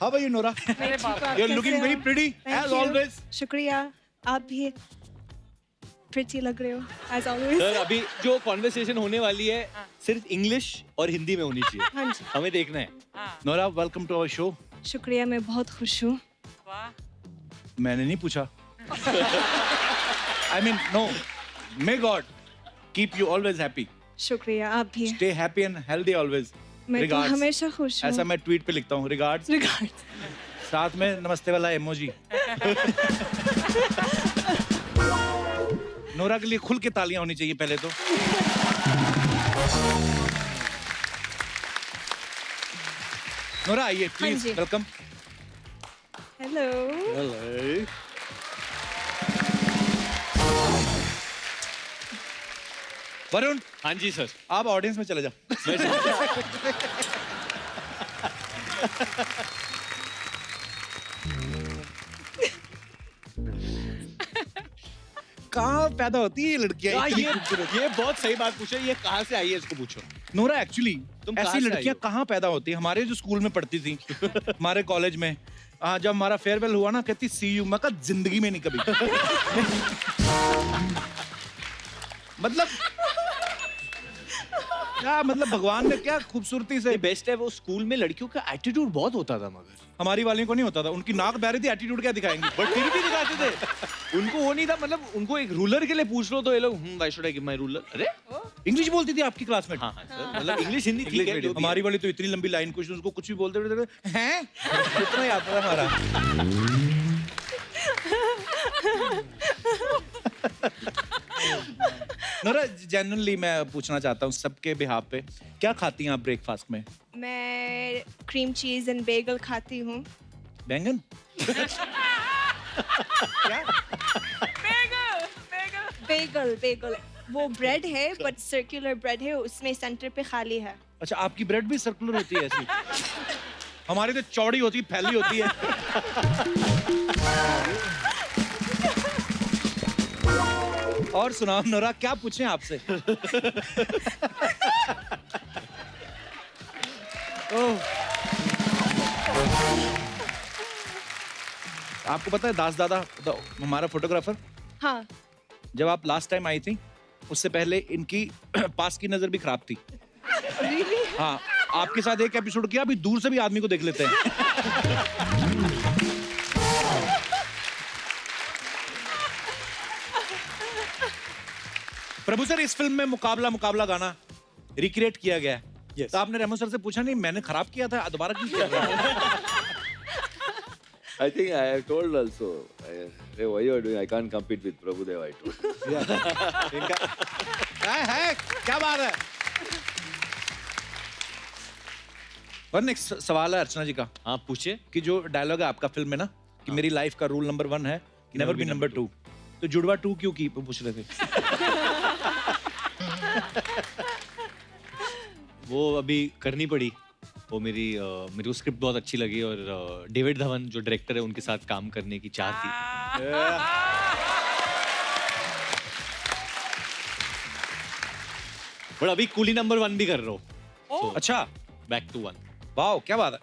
How are you, Nora? मैं ठीक हूँ, आप You're कैसे looking हो? very pretty Thank as you. always. शुक्रिया, आप भी pretty लग रहे हो as always. सर अभी जो कॉन्वर्सेशन होने वाली है सिर्फ इंग्लिश और हिंदी में होनी चाहिए। हाँ जी, हमें देखना है। Nora, welcome to our show. शुक्रिया, मैं बहुत खुश हूँ. मैंने नहीं पूछा. I mean, no. May God keep you always happy. शुक्रिया, आप भी. Stay happy and healthy always. मैं तो Regards. हमेशा खुश हूँ. ऐसा मैं ट्वीट पे लिखता हूँ. Regards. Regards. साथ में नमस्ते वाला इमोजी. नोरा के लिए खुल के तालियां होनी चाहिए पहले तो. नोरा आइए प्लीज. जी. वेलकम. Hello. वरुण, हाँ जी सर। आप ऑडियंस में चले जाओ. कहाँ पैदा होती है ये लड़कियां? ये बहुत सही बात पूछे। ये कहाँ से आई है इसको पूछो। नोरा एक्चुअली तुम कहाँ ऐसी से आई लड़कियां हो? कहाँ पैदा होती है? हमारे जो स्कूल में पढ़ती थी, हमारे कॉलेज में, जब हमारा फेयरवेल हुआ ना, कहती सी यू. मैं कहा जिंदगी में नहीं कभी. मतलब क्या मतलब भगवान ने क्या खूबसूरती से. ये बेस्ट है। वो स्कूल में लड़कियों का एटीट्यूड बहुत होता था मगर हमारी वाली को नहीं होता था. उनकी नाक बह रही थी, एटीट्यूड क्या दिखाएंगी. बट फिर भी दिखाते थे। उनको वो नहीं था। मतलब उनको एक रूलर के लिए पूछ लो तो ये लोग why should I give my ruler. अरे इंग्लिश बोलती थी आपकी क्लास में. हाँ हाँ सर। मतलब इंग्लिश हिंदी ठीक है। जो भी हमारी वाली तो इतनी लंबी लाइन क्वेश्चन, उसको कुछ भी बोलते थे हैं, इतना ही आता था हमारा. नोरा, जेन्युइनली मैं पूछना चाहता हूँ सबके बिहाफ पे, क्या खाती हैं आप ब्रेकफास्ट में? मैं cream cheese and bagel खाती हूँ. बैंगन? Bagel. वो bread है, but circular bread है, उसमें center पे खाली है. अच्छा, आपकी ब्रेड भी सर्कुलर होती है ऐसी? हमारी तो चौड़ी होती है, फैली होती है. और सुनाओ नोरा, क्या पूछें आपसे? आपको पता है दास दादा, हमारा फोटोग्राफर, हाँ. जब आप लास्ट टाइम आई थी उससे पहले इनकी पास की नजर भी खराब थी. Really? हाँ, आपके साथ एक एपिसोड किया, अभी दूर से भी आदमी को देख लेते हैं. प्रभु सर, इस फिल्म में मुकाबला गाना रिक्रिएट किया गया है. Yes. तो आपने रेमो सर से पूछा नहीं, मैंने खराब किया था, दोबारा क्यों किया था? I think I have told also. Hey, what you are doing? I can't compete with Prabhudev. I told. है क्या बात है. वन एक सवाल है अर्चना जी का. हाँ पूछे। कि जो डायलॉग है आपका फिल्म में ना, कि मेरी लाइफ का रूल नंबर 1 है नेवर बी नंबर 2, तो जुड़वा 2 क्यों की पूछ रहे थे? वो अभी करनी पड़ी। वो मेरे को स्क्रिप्ट बहुत अच्छी लगी और डेविड धवन जो डायरेक्टर है उनके साथ काम करने की चाह थी। बट अभी कूली नंबर 1 भी कर रहा हूँ। अच्छा, बैक टू 1। वाओ क्या बात है.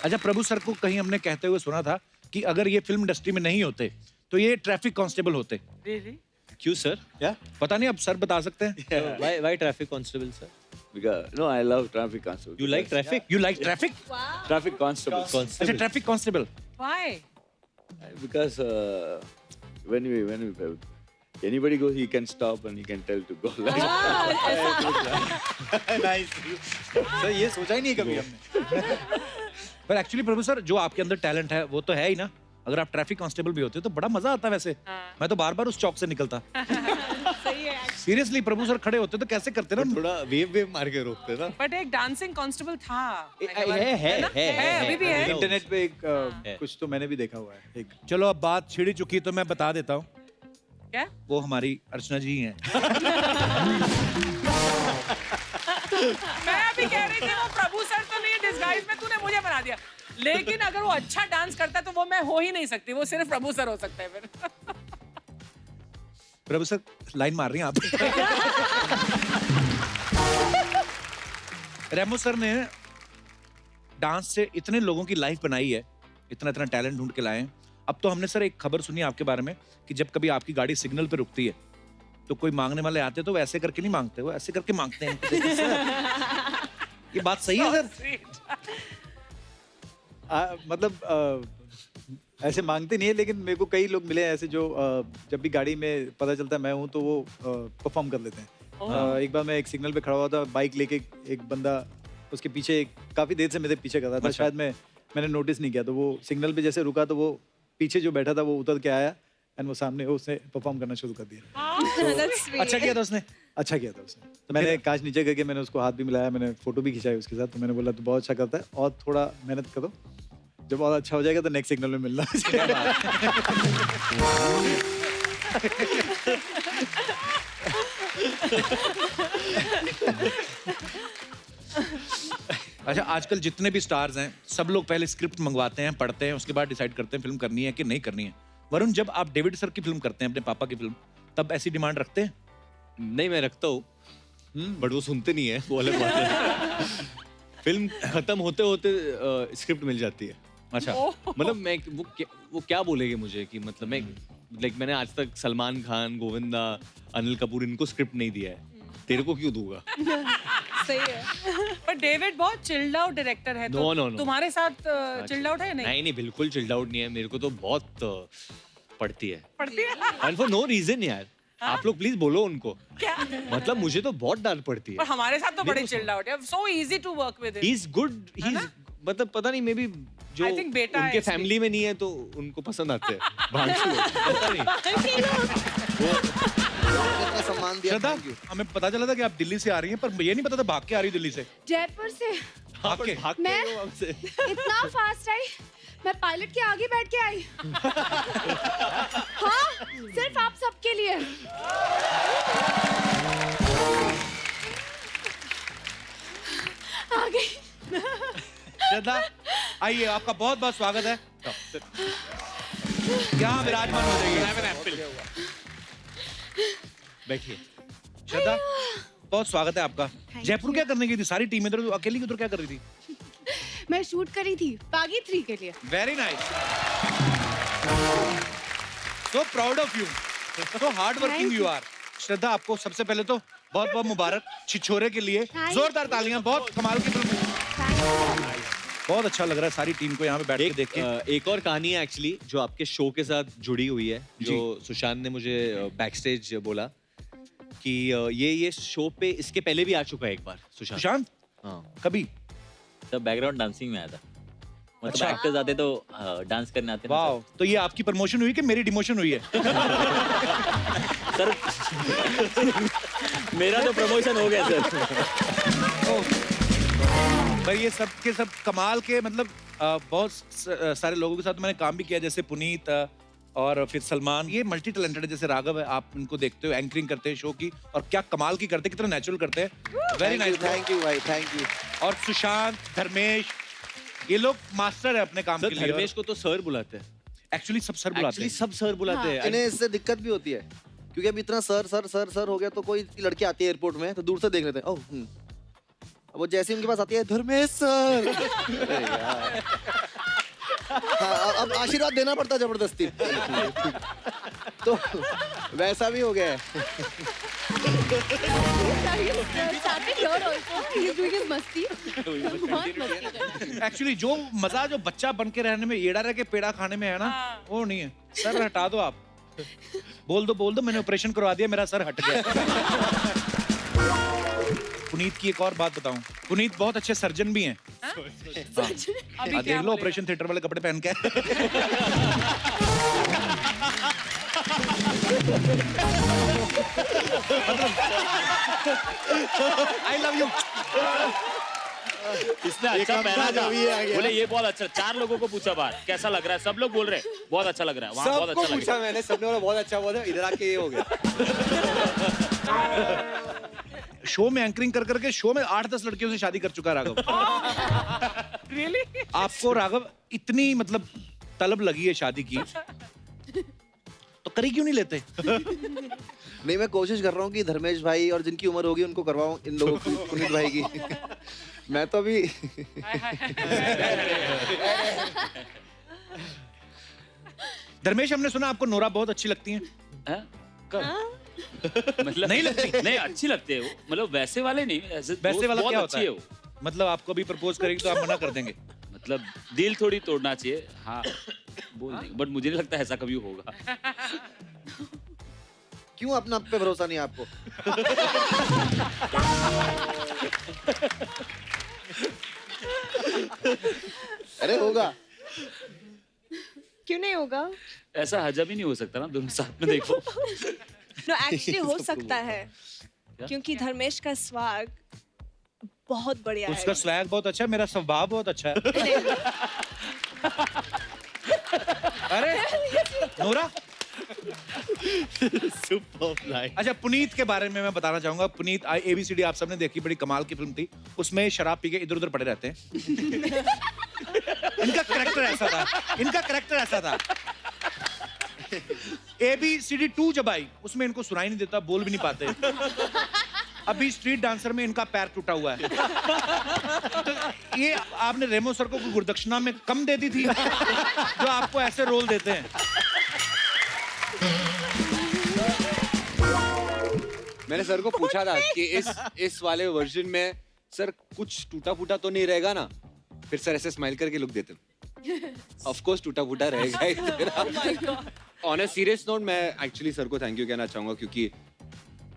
अच्छा, प्रभु सर को कहीं हमने कहते हुए सुना था कि अगर ये फिल्म इंडस्ट्री में नहीं होते तो ये ट्रैफिक कांस्टेबल होते. क्यों सर? पता नहीं, अब सर बता सकते हैं. Why traffic constable sir? Because no, I love traffic constable. You like traffic? You like traffic? Traffic constable. अच्छा, traffic constable. Why? Because when we anybody goes, he can stop and he can tell to go. Nice. Sir ये सोचा ही नहीं कभी हमने. पर actually प्रभु sir, जो आपके अंदर टैलेंट है वो तो है ही ना. अगर आप ट्रैफिक कांस्टेबल भी होते तो बड़ा मजा आता वैसे. मैं तो बार बार उस चौक से निकलता. सही है. सीरियसली प्रभु सर खड़े होते तो कैसे करते ना. थोड़ा वेव मार के रोकते ना। बट एक डांसिंग कांस्टेबल था। है अभी भी है। इंटरनेट पे एक कुछ तो मैंने भी देखा हुआ है एक. चलो अब बात छिड़ी चुकी तो मैं बता देता हूँ. क्या? वो हमारी अर्चना जी हैं. मैं अभी कह रही थी वो प्रभु सर तो नहीं, डिस्गाइज में तूने मुझे बना दिया। लेकिन अगर वो अच्छा डांस करता है तो वो मैं हो ही नहीं सकती, वो सिर्फ प्रभु सर हो सकता है फिर। प्रभु सर लाइन मार रही हैं आप. रेमो सर ने डांस से इतने लोगों की लाइफ बनाई है, इतना इतना टैलेंट ढूंढ के लाए हैं। अब तो हमने सर एक खबर सुनी आपके बारे में कि जब कभी आपकी गाड़ी सिग्नल पे रुकती है तो कोई मांगने वाले आते तो वो ऐसे करके नहीं मांगते, वो ऐसे करके मांगते हैं। ये बात सही है सर? मतलब ऐसे मांगते नहीं है, लेकिन मेरे को कई लोग मिले हैं ऐसे जो जब भी गाड़ी में पता चलता है मैं हूँ तो वो परफॉर्म कर लेते हैं। एक बार मैं एक सिग्नल पे खड़ा हुआ था, बाइक लेके एक बंदा उसके पीछे काफी देर से मेरे पीछे कर रहा था। शायद मैंने नोटिस नहीं किया, तो वो सिग्नल पे जैसे रुका तो वो पीछे जो बैठा था वो उतर के आया एंड वो सामने उसने परफॉर्म करना शुरू कर दिया। That's sweet. अच्छा किया था उसने। अच्छा किया था उसने। तो मैंने कांच नीचे करके मैंने उसको हाथ भी मिलाया, मैंने फोटो भी खिंचाई उसके साथ। तो मैंने बोला तू बहुत अच्छा करता है और थोड़ा मेहनत करो, जब और अच्छा हो जाएगा तो नेक्स्ट सिग्नल में मिलना। अच्छा, आजकल जितने भी स्टार्स हैं सब लोग पहले स्क्रिप्ट मंगवाते हैं, पढ़ते हैं, उसके बाद डिसाइड करते हैं फिल्म करनी है कि नहीं करनी है। वरुण, जब आप डेविड सर की फिल्म करते हैं, अपने पापा की फिल्म, तब ऐसी डिमांड रखते हैं? नहीं, मैं रखता हूँ, बट वो सुनते नहीं है, वो अलग बात है। फिल्म खत्म होते होते स्क्रिप्ट मिल जाती है। अच्छा। मतलब मैं वो क्या बोलेंगे मुझे कि मतलब मैंने आज तक सलमान खान, गोविंदा, अनिल कपूर इनको स्क्रिप्ट नहीं दिया है, तेरे को क्यों दूंगा? सही है। पर डेविड बहुत चिल्ड आउट डायरेक्टर है, तो No. तुम्हारे साथ चिल्ड आउट है या नहीं? नहीं, बिल्कुल चिल्ड आउट नहीं है, मेरे को तो बहुत पड़ती है, पड़ती है? एंड फॉर नो रीजन यार। आप लोग प्लीज बोलो उनको। क्या? मतलब मुझे तो बहुत डांट पड़ती पर है। हमारे साथ तो बड़े चिल्ड आउट है, so easy to work with he is good, he is मतलब पता नहीं, मे बी जो I think बेटा है उनके इसलिए। फैमिली में नहीं है तो उनको पसंद आते हैं। भांसू लोग, पता नहीं। इतना सम्मान दिया, श्रद्धा, thank you। हमें पता चला था कि आप दिल्ली से आ रही हैं, पर ये नहीं पता था भाग के आ रही हो दिल्ली से। जयपुर से भाग के? भागते मैं- हो हमसे। इतना फास्ट आई, मैं पायलट के आगे बैठ के आई। हाँ, सिर्फ आप सबके लिए। आ गई। श्रद्धा, आइए, आपका बहुत बहुत स्वागत है। यहाँ विराजमान हो जाइए। बैठिए। श्रद्धा, बहुत स्वागत है आपका। जयपुर क्या करने गई थी? सारी टीम इधर, अकेली उधर क्या कर रही थी? मैं शूट करी थी बागी 3 के लिए। Very nice, so proud of you, so hard working Thank you you. आर। श्रद्धा, आपको सबसे पहले तो बहुत बहुत मुबारक छिछोरे के लिए। Thank जोरदार तालियां, बहुत कमाल की फिल्म। बहुत अच्छा लग रहा है सारी टीम को यहाँ पे बैठ के देख के। एक और कहानी है एक्चुअली जो आपके शो के साथ जुड़ी हुई है, जो सुशांत ने मुझे बैक स्टेज बोला कि ये शो पे इसके पहले भी आ चुका है एक बार सुशांत। सुशांत, हाँ, कभी? तब बैकग्राउंड डांसिंग में आया था, मतलब अच्छा। एक्टर्स आते तो डांस करने आते ना वाह, तो ये आपकी प्रमोशन हुई कि मेरी डिमोशन हुई है? सर। मेरा तो प्रमोशन हो गया सर। पर ये सब के सब कमाल के, मतलब बहुत सारे लोगों के साथ मैंने काम भी किया, जैसे पुनीत और फिर सलमान। ये मल्टी टैलेंटेड है, जैसे राघव है, आप इनको देखते हो, एंकरिंग करते हैं शो की, और क्या कमाल की करते हैं, कितना नेचुरल करते हैं। Very nice. थैंक यू भाई, थैंक यू। और सुशांत, धर्मेश, ये लोग मास्टर है अपने काम के सर लिए। धर्मेश को तो सर बुलाते हैं, एक्चुअली सब सर बुलाते एक्चुअली हैं। सब सर बुलाते हैं। इन्हें इससे दिक्कत भी होती है, क्योंकि अब इतना सर सर सर सर हो गया, तो कोई लड़की आती है एयरपोर्ट में तो दूर से देख लेते हैं, ओह अब वो जैसे ही उनके पास आती है, धर्मेश सर। अरे यार। हाँ, अब आशीर्वाद देना पड़ता है जबरदस्ती। तो वैसा भी हो गया है। Started here also. He's doing his मस्ती। बहुत मस्ती कर रहा है। एक्चुअली जो मजा जो बच्चा बन के रहने में, येड़ा रह के पेड़ा खाने में है ना, वो नहीं है। सर हटा दो आप। बोल दो, मैंने ऑपरेशन करवा दिया, मेरा सर हट गया। पुनीत की एक और बात बताऊं, पुनीत बहुत अच्छे सर्जन भी हैं। अभी देख क्या लो, बोलेगा? ऑपरेशन थिएटर वाले कपड़े पहन के। I love you. इसने अच्छा पहना था, बोले ये बहुत अच्छा। 4 लोगों को पूछा बाहर कैसा लग रहा है, सब लोग बोल रहे बहुत अच्छा लग रहा है, वहाँ बहुत अच्छा लग रहा है। मैंने, सबने बोला बहुत अच्छा हुआ था, इधर आके ये हो गया। शो में एंकरिंग कर करके शो में 8-10 लड़कियों से शादी कर चुका है राघव। Really? आपको राघव इतनी मतलब तलब लगी है शादी की, तो करी क्यों नहीं लेते? नहीं, मैं कोशिश कर रहा हूँ कि धर्मेश भाई और जिनकी उम्र होगी उनको करवाऊँ इन लोगों को, पुनीत भाई की। मैं तो अभी धर्मेश, हमने सुना आपको नोरा बहुत अच्छी लगती हैं। हैं? कब? मतलब नहीं लगती? नहीं, अच्छी लगती है वो, मतलब वैसे वाले नहीं, ऐसे वैसे वाला बहुत क्या अच्छी होता है? है वो। मतलब आपको अभी प्रपोज करेगी तो आप मना कर देंगे? मतलब दिल थोड़ी तोड़ना चाहिए, हाँ बोल देंगे, बट मुझे नहीं लगता ऐसा कभी होगा। क्यों अपना आप पे भरोसा नहीं है आपको? अरे होगा। क्यों नहीं होगा? ऐसा हजम ही नहीं हो सकता ना, दोनों साथ में देखो। नो एक्चुअली हो सकता है, क्योंकि धर्मेश का स्वाग बहुत बढ़िया है। उसका स्वैग बहुत अच्छा है, मेरा स्वभाव बहुत अच्छा है। अरे नोरा, अच्छा पुनीत के बारे में मैं बताना चाहूंगा। पुनीत ABCD आप सबने देखी, बड़ी कमाल की फिल्म थी। उसमें शराब पी के इधर उधर पड़े रहते हैं। इनका करेक्टर ऐसा था। ABCD 2 जब आई, उसमें इनको सुनाई नहीं देता, बोल भी नहीं पाते। अभी स्ट्रीट डांसर में इनका पैर टूटा हुआ है। ये आपने रेमो सर को गुरदक्षिणा में कम दे दी थी, जो आपको ऐसे रोल देते हैं। मैंने सर को पूछा था कि इस वाले वर्जन में सर कुछ टूटा फूटा तो नहीं रहेगा ना? फिर सर ऐसे स्माइल करके लुक देते हैं। ऑफ कोर्स टूटा फूटा रहेगा ही। ऑन अ सीरियस नोट, मैं एक्चुअली सर को थैंक यू कहना चाहूंगा, क्योंकि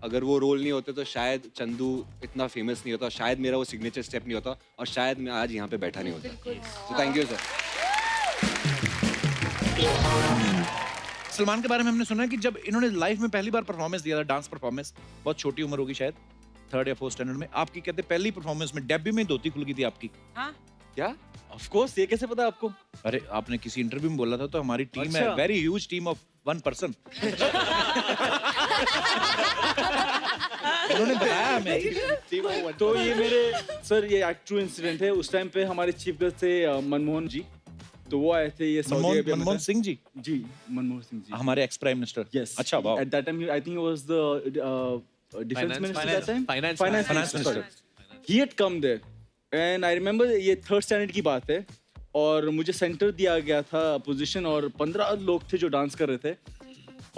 अगर वो रोल नहीं होते तो शायद चंदू इतना फेमस नहीं होता, शायद मेरा वो सिग्नेचर स्टेप नहीं होता, और शायद मैं आज यहाँ पे बैठा नहीं होता। तो थैंक यू सर। सलमान के बारे में हमने सुना है कि जब इन्होंने लाइफ में पहली बार परफॉर्मेंस दिया था, डांस परफॉर्मेंस, बहुत छोटी उम्र होगी शायद, 3rd या 4th स्टैंडर्ड में, आपकी कहते पहली परफॉर्मेंस में डेब्यू में धोती खुल गई थी आपकी। हाँ? क्या? ऑफ कोर्स, ये कैसे पता आपको? अरे आपने किसी इंटरव्यू में बोला था, तो हमारी टीम है अच्छा। Very huge team of 1 person. उन्होंने बताया हमें। तो ये मेरे सर, ये ट्रू इंसिडेंट है। उस टाइम पे हमारे चीफ गेस्ट थे मनमोहन जी, तो वो आए थे ये सऊदी अरेबिया में मनमोहन थे। सिंह जी, जी, मनमोहन सिंह जी, हमारे एक्स प्राइम मिनिस्टर। यस। अच्छा, wow. At that time I think he was the defence minister that time, finance minister. He had come there and I remember, ये 3rd स्टैंडर्ड की बात है, और मुझे सेंटर दिया गया था पोजीशन, और 15 लोग थे जो डांस कर रहे थे,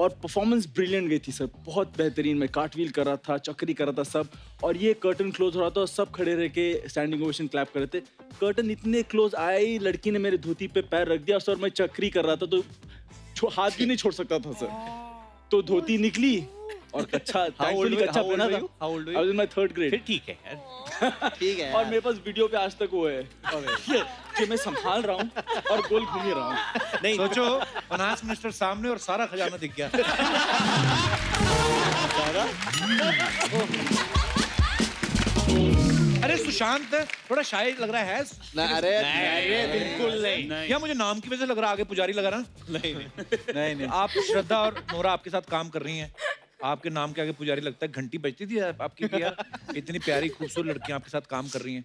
और परफॉर्मेंस ब्रिलियंट गई थी सर, बहुत बेहतरीन। मैं कार्टव्हील कर रहा था, चक्री कर रहा था सब, और ये कर्टन क्लोज हो रहा था और सब खड़े रह के स्टैंडिंग ओवेशन क्लैप कर रहे थे। कर्टन इतने क्लोज आई, लड़की ने मेरे धोती पे पैर रख दिया सर, मैं चक्री कर रहा था तो हाथ भी नहीं छोड़ सकता था सर, तो धोती निकली और अच्छा थैंकफुली अच्छा पहना था। I was in my 3rd grade. फिर ठीक है यार। ठीक है। और मेरे पास वीडियो पे आज तक वो है कि मैं संभाल रहा हूँ और गोल घूम ही रहा हूँ। नहीं सोचो, फाइनेंस मिनिस्टर सामने और सारा खजाना दिख गया। अरे सुशांत थोड़ा शाय लग रहा है। अरे बिल्कुल नहीं। या मुझे नाम की वजह से लग रहा, आगे पुजारी लगा रहा। नहीं। आप श्रद्धा और नोरा आपके साथ काम कर रही हैं, आपके नाम के आगे पुजारी लगता है। घंटी बजती थी आपकी कि यार इतनी प्यारी खूबसूरत लड़कियां आपके साथ काम कर रही हैं।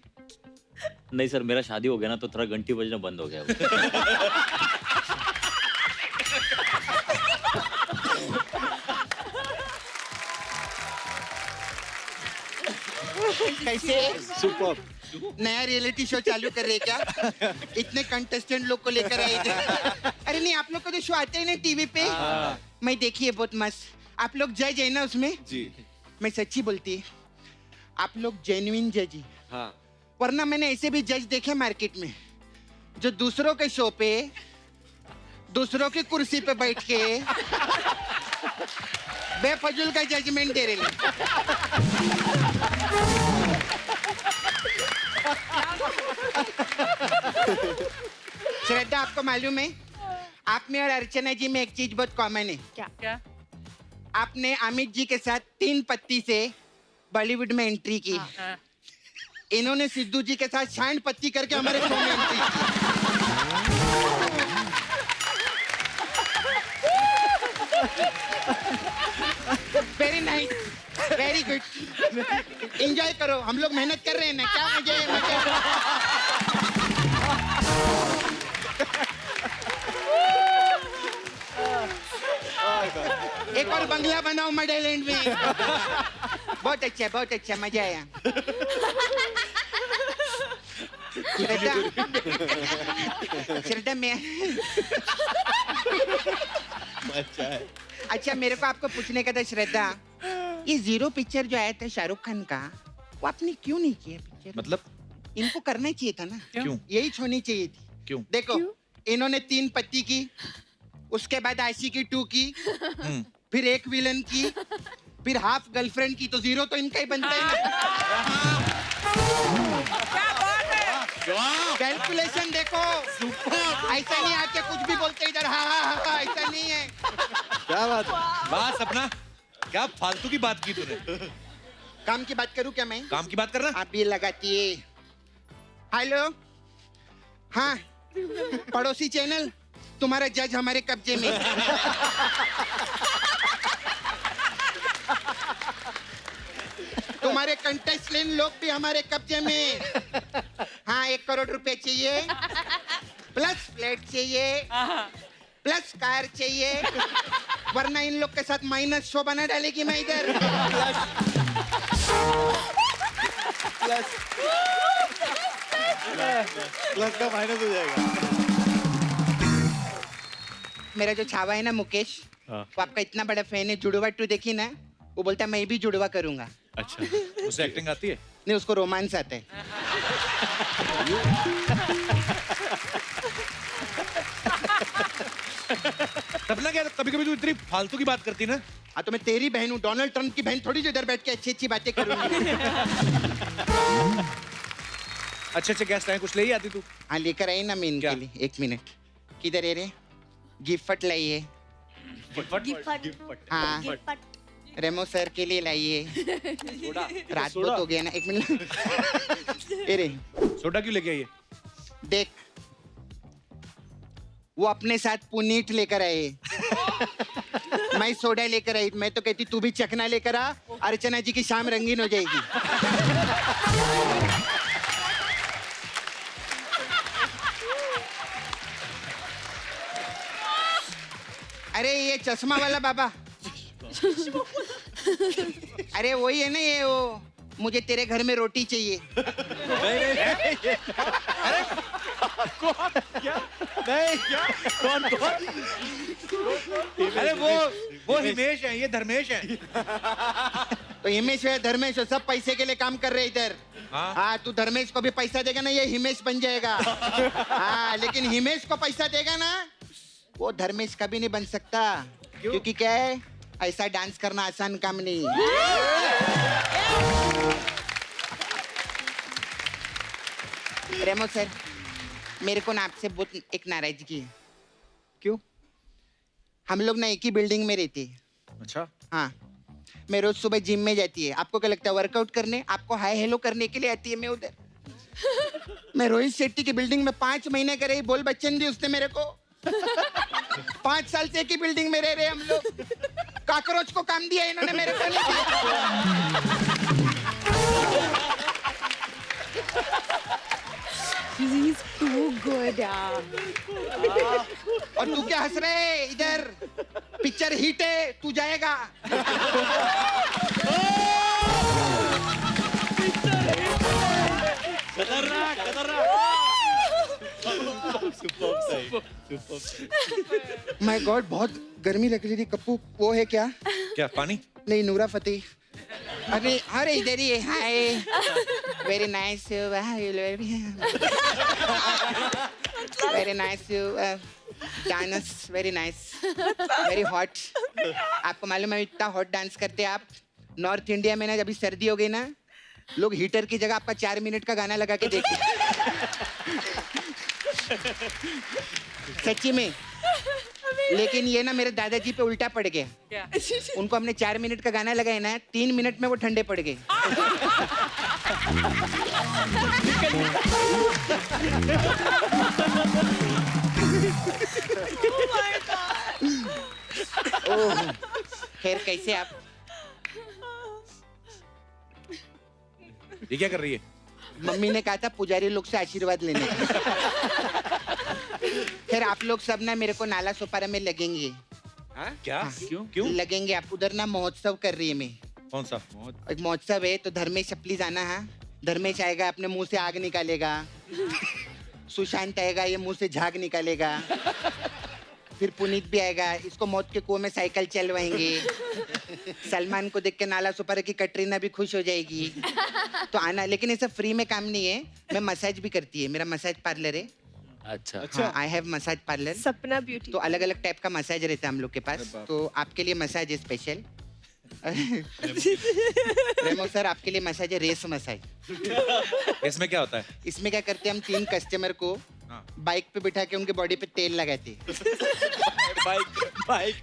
नहीं सर, मेरा शादी हो गया ना, तो थोड़ा घंटी बजना बंद हो गया। कैसे? सुपर। नया रियलिटी शो चालू कर रहे क्या? इतने कंटेस्टेंट लोग को लेकर आए थे। अरे नहीं, आप लोग को तो शो आते हैं ना टीवी पे, मैं देखी है, बहुत मस्त। आप लोग जज है ना उसमें? जी। मैं सच्ची बोलती, आप लोग जेन्युइन जज ही। हाँ। वरना मैंने ऐसे भी जज देखे मार्केट में, जो दूसरों के शो पे दूसरों की कुर्सी पे बैठ के बेफजूल का जजमेंट दे रहे हैं। श्रद्धा, आपको मालूम है, आप में और अर्चना जी में एक चीज बहुत कॉमन है। क्या? आपने अमित जी के साथ 3 पत्ती से बॉलीवुड में एंट्री की। इन्होंने सिद्धू जी के साथ सांड पत्ती करके हमारे शो में एंट्री की। Very nice, very good. Enjoy करो, हम लोग मेहनत कर रहे हैं ना, क्या मजा है, मजा। एक और बंगला बनाओ मडेलैंड में। बहुत अच्छा, मजा आया। श्रद्धा मैं अच्छा मेरे को आपको पूछने का था श्रद्धा, ये जीरो पिक्चर जो आया था शाहरुख खान का, वो आपने क्यों नहीं किया पिक्चर? मतलब इनको करना चाहिए था ना। क्यों? यही होनी चाहिए थी। क्यों? देखो इन्होंने 3 पत्ती की, उसके बाद आशिकी 2 की, फिर एक विलन की, फिर हाफ गर्लफ्रेंड की, तो जीरो तो इनका ही बनता है ना। कैलकुलेशन देखो, ऐसा नहीं आके कुछ भी बोलते इधर, हाँ, ऐसा नहीं है। क्या बात है? वाह सपना, क्या फालतू की बात की तूने। काम की बात करूं क्या मैं? काम की बात करना। आप ये लगाती है। हेलो, हाँ, पड़ोसी चैनल, तुम्हारा जज हमारे कब्जे में। तुम्हारे कंटेस्टेंट लोग भी हमारे कब्जे में। हाँ, 1 करोड़ रुपए चाहिए, प्लस फ्लैट चाहिए, प्लस कार चाहिए, वरना इन लोग के साथ माइनस शो बना डालेगी मैं इधर। प्लस का माइनस हो जाएगा। मेरा जो छावा है ना मुकेश, वो आपका इतना बड़ा फैन है। जुड़वा 2 देखी ना, वो बोलता है मैं भी जुड़वा करूंगा। अच्छा, उसे एक्टिंग आती है? नहीं, उसको रोमांस आता है। सपना क्या, कभी कभी तू इतनी फालतू की बात करती ना। हाँ, तो मैं तेरी बहन हूँ, डोनाल्ड ट्रम्प की बहन थोड़ी जो इधर बैठ के अच्छी अच्छी बातें करूंगी। अच्छे गेस्ट आए, कुछ ले ही आती तू। हाँ, लेकर आई ना मैं इनके लिए। 1 मिनट, किधर है रे? गिफ्ट लाई है। हाँ, रेमो सर के लिए लाई है। रात बहुत हो गया ना। 1 मिनट। अरे सोडा क्यों लेके आई है? देख, वो अपने साथ पुनीत लेकर आए। मैं सोडा लेकर आई। मैं तो कहती तू भी चखना लेकर आ, अर्चना जी की शाम रंगीन हो जाएगी। अरे ये चश्मा वाला बाबा, अरे वही है ना ये, वो मुझे तेरे घर में रोटी चाहिए। कौन? अरे वो हिमेश है, ये धर्मेश है। तो हिमेश है, धर्मेश है, सब पैसे के लिए काम कर रहे इधर। हाँ, तू धर्मेश को भी पैसा देगा ना, ये हिमेश बन जाएगा। हाँ, लेकिन हिमेश को पैसा देगा ना, वो धर्मेश कभी नहीं बन सकता। क्योंकि क्या है, ऐसा डांस करना आसान काम नहीं। रेमो सर, मेरे को ना आपसे बहुत एक नाराजगी है। क्यों? हम लोग ना एक ही बिल्डिंग में रहते हैं। अच्छा। हाँ, मैं रोज सुबह जिम में जाती है। आपको क्या लगता है, वर्कआउट करने? आपको हाय हेलो करने के लिए आती है मैं उधर। मैं रोहित शेट्टी की बिल्डिंग में 5 महीने करे, बोल बच्चन दी उसने मेरे को। 5 साल से एक ही बिल्डिंग में रह रहे हम लोग। कॉकरोच को काम दिया इन्होंने, मेरे को नहीं दिया। He's too good, यार। और तू क्या हंस रहे है इधर? पिक्चर हिट है, तू जाएगा। माय गॉड, बहुत गर्मी लग रही थी। कप्पू, वो है क्या? क्या पानी? नहीं, नूरा फतेह। अरे अरे इधर ही है। Hi, very nice, very nice dance, very nice, very hot. आपको मालूम है इतना हॉट डांस करते हैं आप? नॉर्थ इंडिया में ना, जब सर्दी हो गई ना, लोग हीटर की जगह आपका 4 मिनट का गाना लगा के देखते। सच्ची में। लेकिन ये ना मेरे दादाजी पे उल्टा पड़ गया। क्या? उनको हमने 4 मिनट का गाना लगाया ना, 3 मिनट में वो ठंडे पड़ गए। ओह, खैर कैसे आप? ये क्या कर रही है? मम्मी ने कहा था पुजारी लोग से आशीर्वाद लेने का। खैर आप लोग सब ना मेरे को नाला सोपारा में लगेंगे। क्या? हाँ। क्यों? लगेंगे। आप उधर ना महोत्सव कर रही है मैं। कौन सा? एक महोत्सव है, तो धर्मेश प्लीज आना। हाँ, धर्मेश आएगा अपने मुंह से आग निकालेगा, सुशांत आएगा ये मुंह से झाग निकालेगा, फिर पुनीत भी आएगा, इसको मौत के कुएं में साइकिल चलवाएंगे, सलमान को देख के नाला सुपारा की कटरीना भी खुश हो जाएगी। तो आना, लेकिन ये सब फ्री में काम नहीं है, मैं मसाज भी करती है, मेरा मसाज पार्लर है। अच्छा आई हैव मसाज पार्लर। सपना ब्यूटी। तो अलग अलग टाइप का मसाज रहता है हम लोग के पास, तो आपके लिए मसाज है स्पेशल। रेमो सर आपके लिए मसाज है, रेस मसाज। इसमें क्या होता है? इसमें क्या करते हैं हम 3 कस्टमर को बाइक पे बिठा के उनके बॉडी पे तेल लगाते बाइक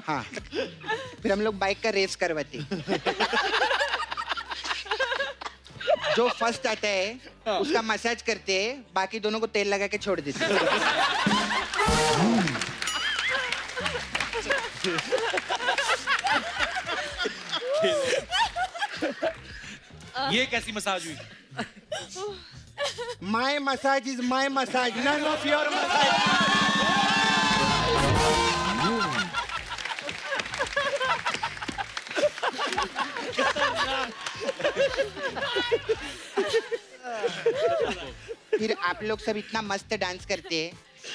हाँ, फिर हम लोग बाइक का रेस करवाते। जो फर्स्ट आता है उसका मसाज करते हैं, बाकी दोनों को तेल लगा के छोड़ देते हैं। ये कैसी मसाज हुई? My massage is my massage, none of your massage. फिर आप लोग सब इतना मस्त डांस करते हैं,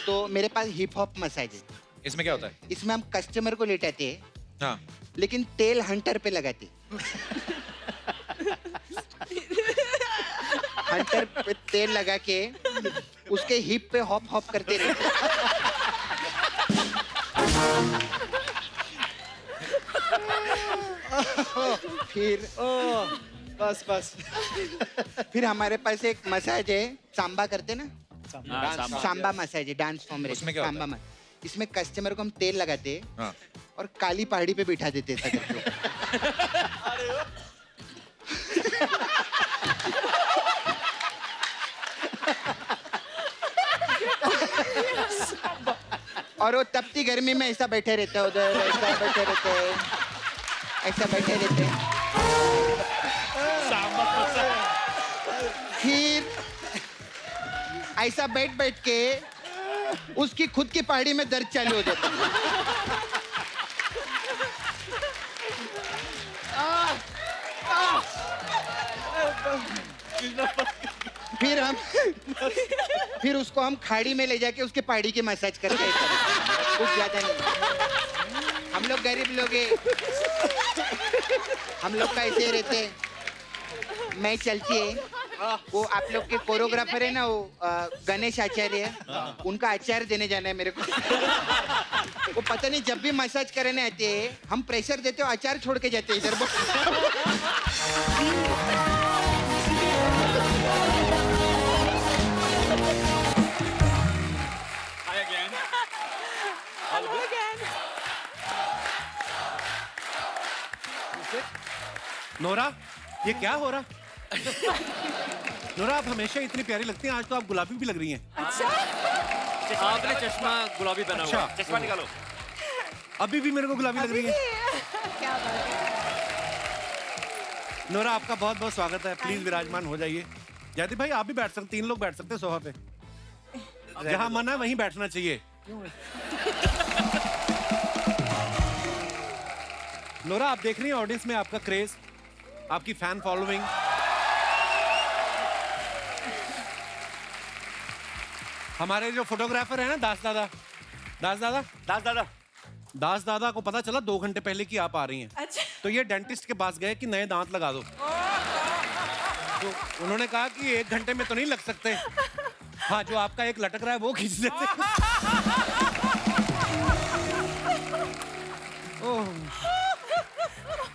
तो मेरे पास हिप हॉप मसाज है। इसमें क्या होता है? इसमें हम कस्टमर को लेटाते हैं, हाँ, लेकिन तेल हंटर पे लगाते। हंटर पे तेल लगा के उसके हिप पे हॉप हॉप करते रहते। फिर बस बस। फिर हमारे पास एक मसाज है, सांबा करते ना, सांबा। सांबा मसाज है, डांस फॉर्म है। उसमें क्या होता है? सांबा इसमें कस्टमर को हम तेल लगाते हैं हाँ। और काली पहाड़ी पे बिठा देते हैं सब लोग। और वो तपती गर्मी में ऐसा बैठे रहते हैं उधर, ऐसा बैठे रहते हैं, ऐसा बैठे रहते हैं। फिर ऐसा बैठ बैठ के उसकी खुद की पहाड़ी में दर्द चालू हो जाता है। फिर उसको हम खाड़ी में ले जाके उसके पहाड़ी की मसाज करते हैं, कुछ ज्यादा नहीं। हम लोग गरीब लोग हैं, हम लोग का ऐसे रहते हैं। मैं चलती है, वो आप लोग के कोरियोग्राफर है ना, वो गणेश आचार्य, उनका आचार्य देने जाना है मेरे को। वो पता नहीं जब भी मसाज करने आते हैं हम प्रेशर देते हो, आचार्य छोड़ के जाते हैं इधर। नोरा, ये क्या हो रहा? नोरा, आप हमेशा इतनी प्यारी लगती हैं, आज तो आप गुलाबी भी लग रही हैं। आपने चश्मा गुलाबी पहना हुआ है। चश्मा निकालो। अभी भी मेरे को गुलाबी लग रही है। क्या बात है। नोरा, आपका बहुत बहुत स्वागत है, प्लीज विराजमान हो जाइए। जयदीप भाई, आप भी बैठ सकते, 3 लोग बैठ सकते हैं सोफा पे, जहां मन है वहीं बैठना चाहिए। नोरा, आप देख रही हैं ऑडियंस में आपका क्रेज, आपकी फैन फॉलोइंग। हमारे जो फोटोग्राफर है ना, दास दादा को पता चला 2 घंटे पहले कि आप आ रही हैं। अच्छा। तो ये डेंटिस्ट के पास गए कि नए दांत लगा दो। तो उन्होंने कहा कि 1 घंटे में तो नहीं लग सकते। हाँ, जो आपका एक लटक रहा है वो खींच देते।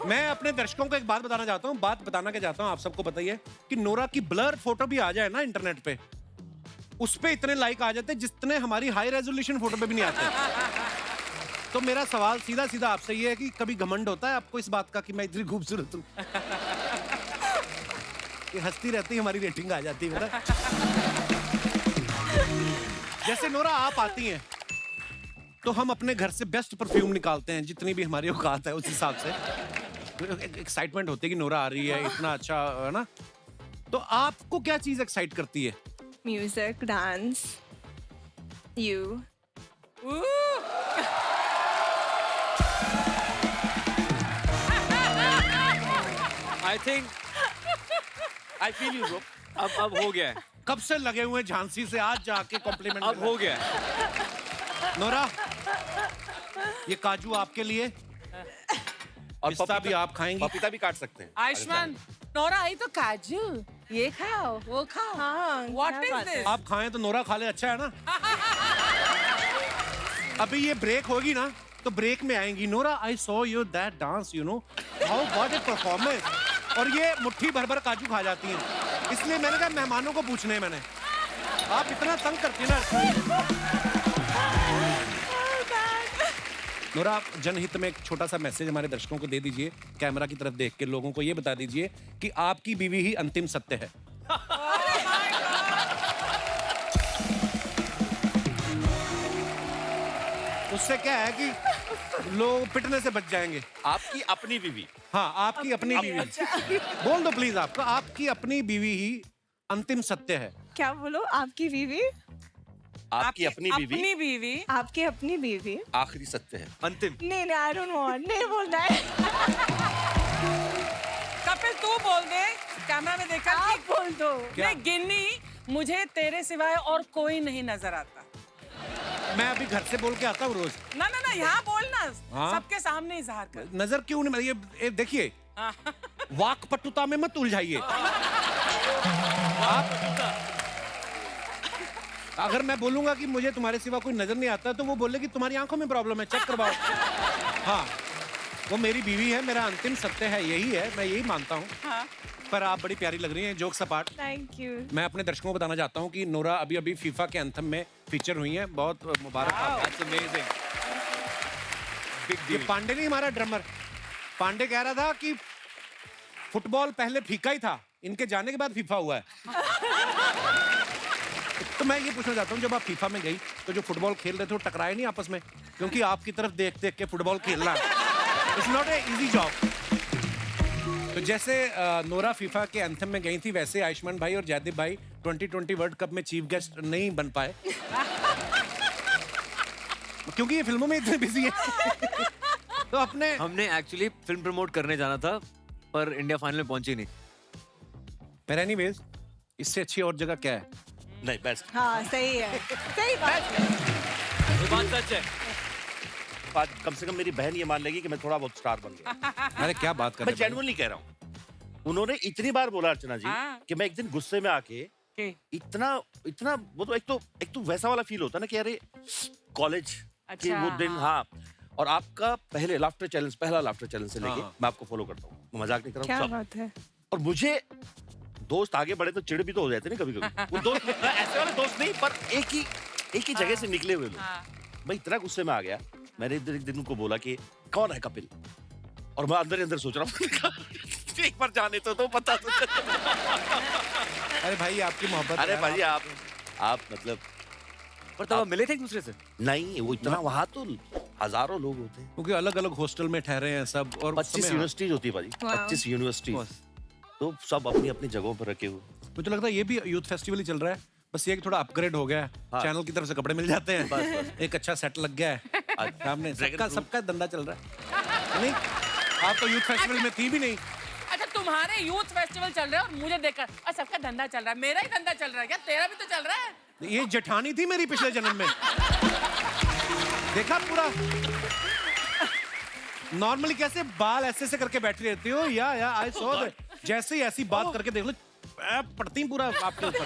मैं अपने दर्शकों को एक बात बताना चाहता हूँ, आप सबको पता ही है कि नोरा की ब्लर फोटो भी आ जाए ना इंटरनेट पे, उस पे इतने लाइक आ जाते जितने हमारी हाई रेजोल्यूशन फोटो पे भी नहीं आते। तो मेरा सवाल सीधा सीधा आपसे ये है कि कभी घमंड होता है आपको इस बात का कि मैं इतनी खूबसूरत हूँ? ये हंसती रहती हमारी रेटिंग आ जाती है। जैसे नोरा आप आती हैं तो हम अपने घर से बेस्ट परफ्यूम निकालते हैं, जितनी भी हमारी औकात है उस हिसाब से। एक्साइटमेंट होती है कि नोरा आ रही है, इतना अच्छा है ना। तो आपको क्या चीज एक्साइट करती है? Music, dance, you. I think I feel you bro. अब हो गया है, कब से लगे हुए हैं झांसी से आज जाके कॉम्प्लीमेंट। अब हो गया है। नोरा, ये काजू आपके लिए और पिस्ता भी आप खाएंगी। पपीता भी काट सकते हैं। आयुष्मान, नोरा आई तो काजू, ये खाओ, वो खाओ। हाँ, What क्या is बात है? this? आप खाएं तो नोरा खा ले, अच्छा है ना। अभी ये ब्रेक होगी ना तो ब्रेक में आएंगी। Nora, I saw you that dance, you know how what A performance. और ये मुट्ठी भर भर काजू खा जाती हैं, इसलिए मैंने कहा मेहमानों को पूछने मैंने, आप इतना तंग करती ना। नोरा, आप जनहित में एक छोटा सा मैसेज हमारे दर्शकों को दे दीजिए, कैमरा की तरफ देख के लोगों को ये बता दीजिए कि आपकी बीवी ही अंतिम सत्य है। उससे क्या है कि लोग पिटने से बच जाएंगे। आपकी अपनी बीवी। हाँ, आपकी अपनी बीवी। बोल दो प्लीज, आपका आपकी अपनी बीवी ही अंतिम सत्य है। क्या बोलो? आपकी बीवी? आपकी अपनी बीवी। अपनी बीवी। आपकी अपनी बीवी आखिरी सत्य है, अंतिम। नहीं नहीं, आई डोंट वांट, नहीं बोलना है। कपिल तू बोल दे कैमरा में देखकर। आप बोल दो। नहीं गिन्नी, मुझे तेरे सिवाय और कोई नहीं नजर आता। मैं अभी घर से बोल के आता हूँ रोज। ना ना ना, यहाँ बोलना। हाँ? सबके सामने इजहार कर। नजर क्यों नहीं, ये देखिए, वाक पटुता में मत उलझाइए। आप अगर मैं बोलूंगा कि मुझे तुम्हारे सिवा कोई नजर नहीं आता तो वो बोले कि तुम्हारी आंखों में प्रॉब्लम है, चेक करवाओ। हाँ, वो मेरी बीवी है, मेरा अंतिम सत्य है, यही है, मैं यही मानता हूँ। हाँ। पर आप बड़ी प्यारी लग रही हैं, जोक्स अपार्ट। Thank you. मैं अपने दर्शकों को बताना चाहता हूँ कि नोरा अभी अभी फीफा के एंथम में फीचर हुई हैं, बहुत मुबारक आपको। ये पांडे नहीं, हमारा ड्रमर पांडे कह रहा था कि फुटबॉल पहले फीका ही था, इनके जाने के बाद फीफा हुआ है। तो मैं ये पूछना चाहता हूँ, जब आप फीफा में गई तो जो फुटबॉल खेल रहे थे वो टकराए नहीं आपस में? क्योंकि आपकी तरफ देख देख के फुटबॉल खेलना it's not a easy job. तो जैसे नोरा फीफा के एंथम में गई थी, वैसे आयुष्मान भाई और जयदीप भाई 2020 वर्ल्ड कप में चीफ गेस्ट नहीं बन पाए क्योंकि ये फिल्मों में इतने बिजी हैं। तो अपने हमने एक्चुअली फिल्म प्रमोट करने जाना था पर इंडिया फाइनल में पहुंची नहीं। पर एनीवेज, इससे अच्छी और जगह क्या है? नहीं, बेस्ट। हाँ सही है, सही बात है। ये बात सच है। बात कम से कम मेरी बहन ये मान लेगी कि मैं थोड़ा बहुत स्टार बन गया। अरे क्या बात कर रहे मैं जेन्युइनली कह रहा हूँ। उन्होंने इतनी बार बोला अर्चना जी कि मैं एक दिन गुस्से में आके इतना इतना वो तो एक तो वैसा वाला फील होता है ना कि अरे कॉलेज के वो दिन। हाँ, और आपका पहला लाफ्टर चैलेंज से लेके मैं आपको फॉलो करता हूँ, मजाक नहीं कर रहा हूँ। क्या बात है। और मुझे दोस्त आगे बढ़े तो चिड़ भी तो हो जाते ना कभी कभी। वो दोस्त ऐसे वाले दोस्त नहीं, पर एक ही जगह से निकले हुए लोग। मैं इतना गुस्से में आ गया, मैंने एक दिन उनको बोला कि कौन है कपिल, और मैं अंदर ही अंदर सोच रहा हूँ एक बार जाने तो पता तो। अरे भाई, आपकी मोहब्बत। अरे भाई, आप मतलब, पर तब आप मिले थे एक दूसरे से? नहीं, वो इतना वहाँ तो हजारों लोग होते हैं, क्योंकि अलग अलग हॉस्टल में ठहरे हैं सब। और 25 यूनिवर्सिटीज होती है भाई, 25 यूनिवर्सिटी, तो सब अपनी अपनी जगहों पर रखे हुए। मुझे लगता है ये भी यूथ फेस्टिवल ही चल रहा है, बस ये थोड़ा अपग्रेड हो गया है। चैनल की तरफ से कपड़े मिल जाते हैं, बस। एक अच्छा सेट लग गया है सामने, सबका धंधा चल रहा है। नहीं, आप तो यूथ फेस्टिवल में थी भी नहीं। अच्छा, तुम्हारे यूथ फेस्टिवल चल रहा है और मुझे देखकर और सबका धंधा चल रहा है, मेरा ही धंधा चल रहा है क्या? तेरा भी तो चल रहा है। ये जेठानी थी मेरी पिछले जन्म में। देखा पूरा नॉर्मली कैसे बाल ऐसे करके बैठी रहती हो, या आई सॉ दैट। जैसे ही ऐसी बात करके देख लो, पड़ती पूरा आपके ऊपर।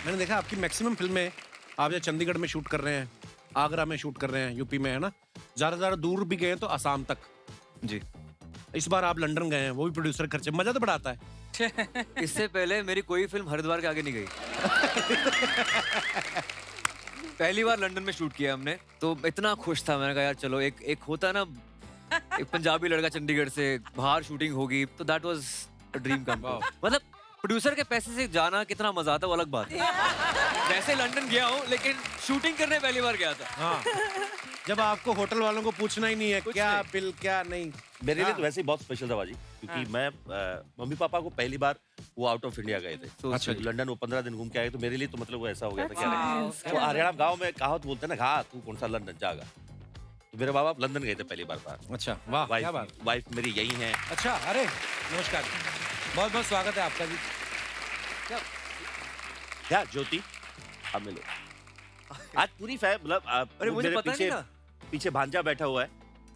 मैंने देखा आपकी मैक्सिमम फिल्में आप जो चंडीगढ़ में शूट कर रहे हैं, आगरा में शूट कर रहे हैं, यूपी में, है ना? ज्यादा दूर भी गए तो असम तक। जी। इस बार आप लंदन गए हैं, वो भी प्रोड्यूसर खर्चे, मजा तो बड़ा आता है। इससे पहले मेरी कोई फिल्म हरिद्वार के आगे नहीं गई। पहली बार लंदन में शूट किया हमने, तो इतना खुश था। मैंने कहा यार चलो, एक होता है ना, एक पंजाबी लड़का चंडीगढ़ से बाहर शूटिंग होगी, तो that was a dream come true. मतलब प्रोड्यूसर के पैसे से जाना कितना मजा आता है वो अलग बात है। वैसे लंदन गया हूँ, लेकिन शूटिंग करने पहली बार गया था। हाँ, जब आपको होटल वालों को पूछना ही नहीं है क्या बिल क्या नहीं। मेरे लिए तो वैसे ही बहुत स्पेशल था बाजी, क्योंकि मैं मम्मी पापा को पहली बार वो आउट ऑफ इंडिया गए थे, तो लंदन वो 15 दिन घूम के आए, तो मेरे लिए तो मतलब वो ऐसा हो गया था। क्या वो हरियाणा गाँव में कहावत बोलते हैं ना, हाँ तू कौन सा लंदन जाएगा, मेरे माँ बाप लंदन गए थे पहली बार बाहर। अच्छा, वाह, क्या बात। वाइफ मेरी यही है। अच्छा, अरे नमस्कार, बहुत बहुत स्वागत है आपका जी। क्या ज्योति, आप मिलो। आज पूरी फैन मतलब अरे मुझे मेरे पता नहीं था। पीछे भांजा बैठा हुआ है।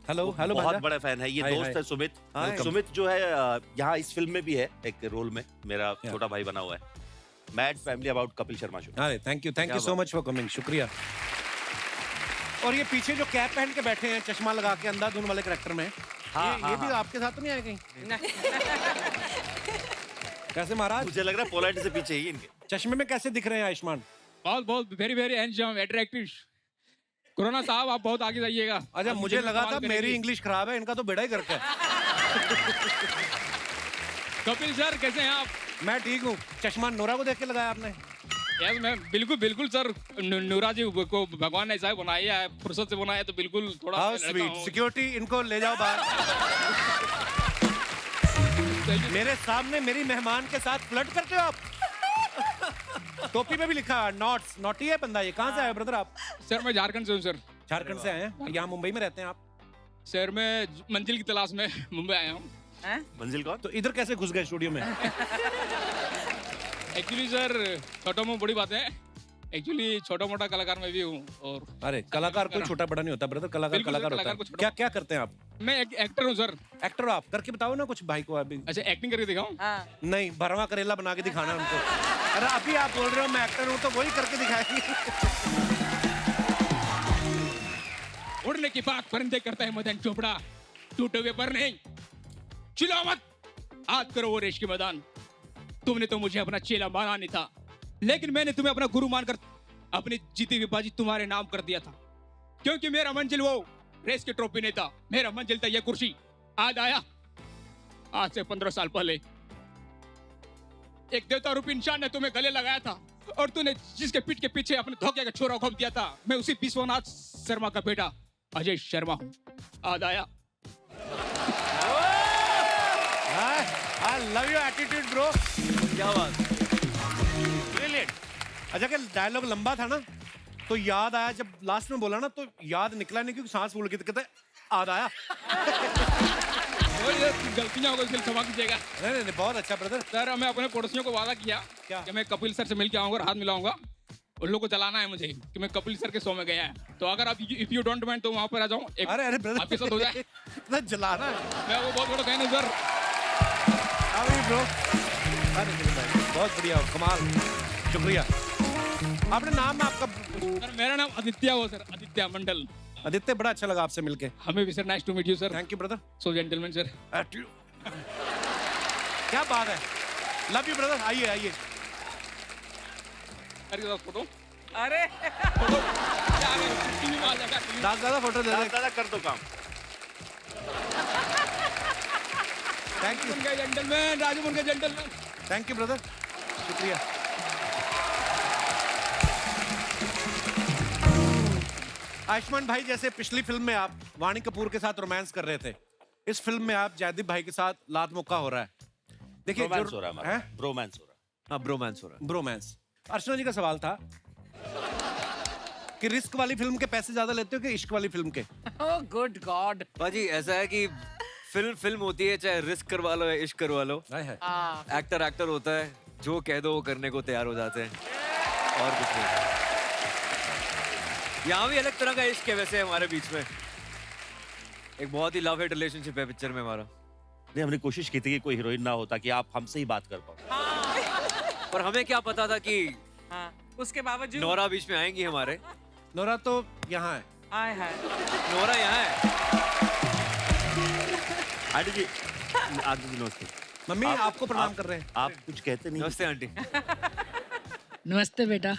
हेलो हेलो, बहुत भांजा। बड़ा फैन है ये। हाय, दोस्त हाय। है सुमित। हाय। सुमित जो है यहाँ इस फिल्म में भी है एक रोल में, मेरा छोटा भाई बना हुआ है। Mad family about Kapil Sharma show. अरे thank you so much for coming, शुक्रिया। और ये पीछे जो कैप पहन के बैठे हैं, चश्मा लगा के, अंधाधुन वाले कैरेक्टर में, ये भी आपके साथ तो नहीं आए कहीं? कैसे महाराज? मुझे लग रहा है पोलैंड से पीछे ही इनके। चश्मे में कैसे दिख रहे हैं आयुष्मान? बहुत बहुत very very handsome attractive. Corona साहब आप बहुत आगे जाइएगा। अच्छा, मुझे लगा था मेरी इंग्लिश खराब है, इनका तो बेड़ा ही करके है। कपिल सर कैसे हैं आप? मैं ठीक हूँ। चश्मा नोरा को देख के लगाया आपने? यस मैं बिल्कुल बिल्कुल सर, नूरा जी को भगवान ने ऐसा बनाया है, फुर्सत से बनाया तो बिल्कुल थोड़ा हाउ स्वीट। सिक्योरिटी इनको ले जाओ बाहर। मेरे सामने मेरी मेहमान के साथ फ्लर्ट करते हो आप? टोपी पे भी लिखा है नॉट्स, नॉटी है बंदा। ये कहाँ से आए ब्रदर आप? सर मैं झारखंड से हूँ सर। झारखंड से आए हैं? यहाँ मुंबई में रहते हैं आप? सर मैं मंजिल की तलाश में मुंबई आया हूँ। मंजिल कौन? तो इधर कैसे घुस गए स्टूडियो में? एक्चुअली सर छोटा मोटा बड़ी बात है, एक्चुअली छोटा मोटा कलाकार मैं भी हूँ। और अरे कलाकार कोई छोटा बड़ा नहीं होता ब्रदर, कलाकार बिल्कुल, कलाकार कलाकार होता को है। क्या क्या करते हैं आप? मैं एक एक्टर हूँ सर। एक्टर हो आप? करके बताओ ना कुछ भाई को अभी। अच्छा एक्टिंग करके दिखाऊं? नहीं, भरवा करेला बना के दिखाना है उनको। अरे अभी आप बोल रहे हो मैं एक्टर हूँ, तो वही करके दिखाएंगे। उड़ने की बात परिंदे करता है मदन चोपड़ा, टूटे हुए पर नहीं। चिल्लाओ मत, याद करो वो रेश के मैदान। तुमने तो मुझे अपना चेला माना नहीं था, लेकिन मैंने तुम्हें अपना गुरु मानकर अपनी जीती हुई बाजी तुम्हारे नाम कर दिया था। क्योंकि मेरा मंजिल वो रेस के ट्रॉफी नहीं था, मेरा मंजिल था ये कुर्सी। आज आया, आज से 15 साल पहले एक देवता रूपी इंसान ने तुम्हें गले लगाया था, और तूने जिसके पीठ के पीछे अपने धोखे का छोरा घोंप दिया था, मैं उसी विश्वनाथ शर्मा का बेटा अजय शर्मा हूँ। आज आया। I love your attitude, bro. क्या बात। Brilliant. अच्छा कि डायलॉग लंबा था ना, तो याद आया जब लास्ट में बोला ना, तो याद निकला नहीं क्योंकि सांस फूल गई, तो कहते याद आया। गलतियां हो गई, इसलिए क्षमा कीजिएगा। नहीं, बहुत अच्छा ब्रदर। सर मैं अपने पड़ोसियों को वादा किया कि मैं कपिल सर से मिल के आऊंगा और हाथ मिलाऊंगा। उन लोगों को चलाना है मुझे कि मैं कपिल सर के शो में गया है, तो अगर आप इफ यू डोंट माइंड तो वहां पर आ जाऊं। अरे ब्रदर आपके साथ हो जाए। इतना जलाना है। मैं वो बहुत बड़ा फैन हूं सर। ब्रो, बहुत बढ़िया, कमाल, शुक्रिया। आपने नाम आपका? सर मेरा नाम आदित्य हो सर, आदित्य मंडल। आदित्य, बड़ा अच्छा लगा आपसे मिलके। हमें भी sir, nice to meet you sir. Thank you brother. So gentleman sir. क्या बात है, लव यू ब्रदर। आइए आइए। फोटो। अरे दादा फोटो दे दे। दादा कर दो काम। थैंक यू जेंटलमैन, राजू मुर्गे जेंटलमैन। थैंक यू ब्रदर, शुक्रिया। आयुष्मान भाई, जैसे पिछली फिल्म में आप वाणी कपूर के साथ रोमांस कर रहे थे, इस फिल्म में आप जयदीप भाई के साथ लात मुक्का हो रहा है। देखिए रोमांस हो रहा है हमारा, ब्रोमांस हो रहा है। हाँ ब्रोमांस हो रहा है। ब्रोमांस। अर्चना जी का सवाल था कि रिस्क वाली फिल्म के पैसे ज्यादा लेते हो कि इश्क वाली फिल्म के? Oh good God. बाजी ऐसा है कि फिल्म होती है, चाहे रिस्क करवा लो या इश्क करवा लो। एक्टर होता है, जो कह दो वो करने को तैयार हो जाते हैं, और कुछ नहीं। यहाँ भी अलग तरह का इश्क है वैसे हमारे बीच में। एक बहुत ही लव हेट रिलेशनशिप है पिक्चर में हमारा। नहीं, हमने कोशिश की थी कि कोई हीरोइन ना होता कि आप हमसे ही बात कर पाओ। पर हमें क्या पता था कि उसके बावजूद नोरा बीच में आएंगी हमारे। नोरा तो यहाँ है। आए हैं। नोरा यहाँ है। आंटी जी, आंटी जी नमस्ते। मम्मी आपको प्रणाम कर रहे हैं। आप कुछ कहते नहीं। नमस्ते आंटी। नमस्ते बेटा,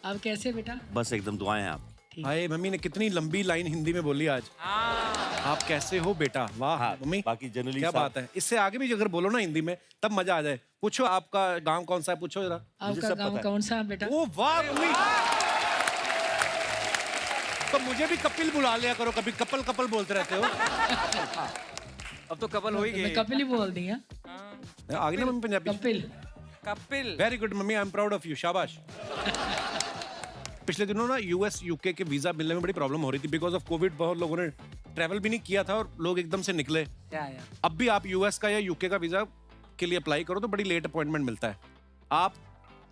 आप कैसे बेटा? बस एकदम दुआएं आप। हाय, मम्मी ने कितनी लंबी लाइन हिंदी में बोली आज। आप कैसे हो बेटा? वाह मम्मी। बाकी जनरली क्या बात है, इससे आगे भी अगर बोलो ना हिंदी में तब मजा आ जाए। पूछो आपका गांव कौन सा है, पूछो जरा। आपका गांव कौन सा है बेटा? ओ वाह मम्मी, तो मुझे भी कपिल बुला लिया करो कभी, कपल कपल बोलते रहते हो। अब तो कपल हो ही गए। मैं कपिल ही बोल दी। आगे ना mummy Punjabi. Kapil. Kapil. Very good mummy, I am proud of you, शाबाश। पिछले दिनों ना यूएस यूके के वीजा मिलने में बड़ी प्रॉब्लम हो रही थी बिकॉज ऑफ कोविड। बहुत लोगों ने ट्रैवल भी नहीं किया था और लोग एकदम से निकले। अब भी आप यूएस का या यूके का वीजा के लिए अप्लाई करो तो बड़ी लेट अपॉइंटमेंट मिलता है। आप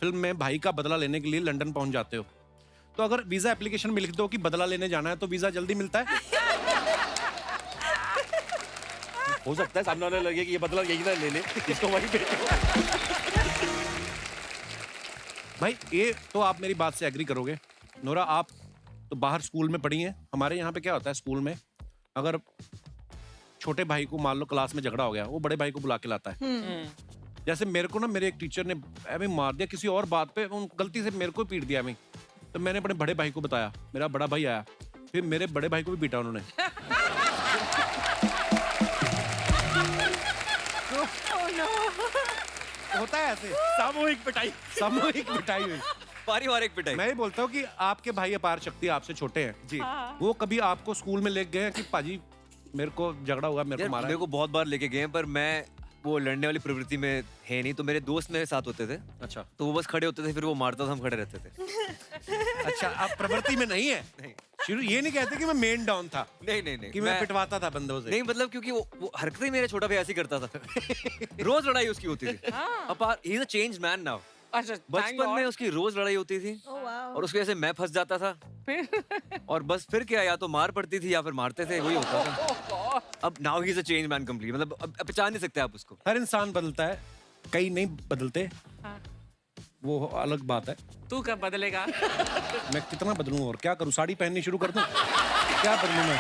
फिल्म में भाई का बदला लेने के लिए लंदन पहुंच जाते हो, तो अगर वीजा एप्लीकेशन में लिख दो कि बदला लेने जाना है तो वीजा जल्दी मिलता है। हो सकता है सामने वाले लगे कि ये बदला यही ना ले ले, इसको वहीं भेजो। भाई ये तो आप मेरी बात से एग्री करोगे। नोरा आप तो बाहर स्कूल में पढ़ी हैं। हमारे यहाँ पे क्या होता है स्कूल में, अगर छोटे भाई को मान लो क्लास में झगड़ा हो गया, वो बड़े भाई को बुला के लाता है। जैसे मेरे को ना मेरे एक टीचर ने ऐਵੇਂ मार दिया किसी और बात पे, उन गलती से मेरे को पीट दिया। मैं तो मैंने अपने बड़े भाई को बताया, मेरा बड़ा भाई आया, फिर मेरे बड़े भाई को भी पीटा उन्होंने। होता है ऐसे सामूहिक पिटाई, सामूहिक पिटाई हुई, पारिवारिक पिटाई। मैं ही बोलता हूँ कि आपके भाई अपार शक्ति आपसे छोटे हैं जी, वो कभी आपको स्कूल में ले गए हैं कि पाजी मेरे को झगड़ा हुआ, मेरे को मारा? मेरे को बहुत बार लेके गए हैं, पर मैं वो लड़ने वाली प्रवृत्ति में है नहीं। तो मेरे दोस्त मेरे साथ होते थे। अच्छा, तो वो बस खड़े होते थे, फिर वो मारता था, हम खड़े रहते थे। अच्छा, आप प्रवृत्ति में नहीं है? नहीं। शुरू ये नहीं कहते कि मैं मेन डाउन था। नहीं कि मैं पिटवाता था बंदों से। नहीं, मतलब क्योंकि वो हरकतें ही मेरा छोटा भाई ऐसी करता था। रोज लड़ाई उसकी होती थी। अब he is a changed man now. अच्छा, बचपन में उसकी रोज लड़ाई होती थी और उसकी वजह से मैं फंस जाता था। और बस फिर क्या, या तो मार पड़ती थी या फिर मारते थे, वही होता था। अब now he is a change man complete, मतलब अब पहचान नहीं सकते आप उसको। हर इंसान बदलता है, कई नहीं बदलते, वो अलग बात है। तू कब बदलेगा? मैं कितना बदलूं और क्या करूं? साड़ी पहननी शुरू कर दूं? क्या बदलूं मैं?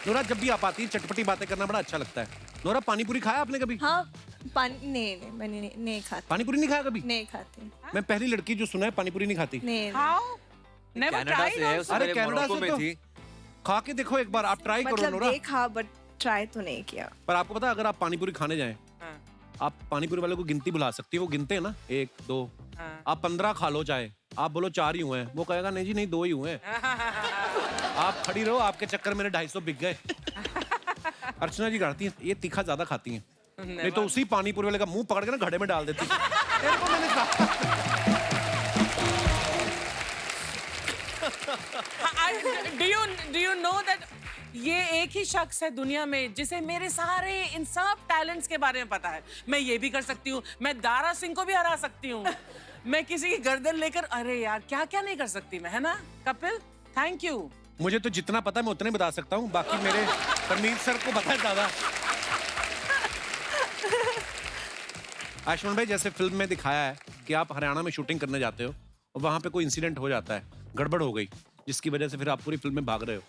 नोरा जब भी आप आती है चटपटी बातें करना बड़ा अच्छा लगता है। नोरा पानी पूरी खाया आपने कभी? हाँ, पानी नहीं मैंने नहीं खाती। पानी पूरी नहीं खाया कभी? नहीं खाती। मैं पहली लड़की जो सुना है पानी पूरी नहीं खाती। नहीं। कनाडा से है, अरे कनाडा से में तो थी। खा के देखो एक बार, आप ट्राई करो मतलब नोरा। देखा बट ट्राई तो नहीं किया। पर आपको पता है अगर आप पानी पूरी खाने जाएं, आप पानी पूरी वाले को गिनती बुला सकती है, वो गिनते हैं ना 1 2, आप 15 खा लो चाहे, आप बोलो 4 ही हुए हैं, वो कहेगा नहीं जी नहीं 2 ही हुए हैं। आप खड़ी रहो, आपके चक्कर में 250 बिक गए। अर्चना जी करती हैं, ये तीखा ज्यादा खाती हैं, नहीं तो उसी पानी पूरी वाले का मुंह पकड़ के ना घड़े में डाल देती। मैंने कहा Do you know that ये एक ही शख्स है दुनिया में जिसे मेरे सारे इन सब टैलेंट्स के बारे में पता है। मैं ये भी कर सकती हूँ, मैं दारा सिंह को भी हरा सकती हूँ, मैं किसी की गर्दन लेकर, अरे यार क्या क्या नहीं कर सकती मैं, है ना कपिल? Thank you. मुझे तो जितना पता है मैं उतने बता सकता हूँ, बाकी मेरे परमीत सर को पता है ज्यादा। आयुष्मान भाई, जैसे फिल्म में दिखाया है कि आप हरियाणा में शूटिंग करने जाते हो और वहां पे कोई इंसिडेंट हो जाता है, गड़बड़ हो गई, जिसकी वजह से फिर आप पूरी फिल्म में भाग रहे हो।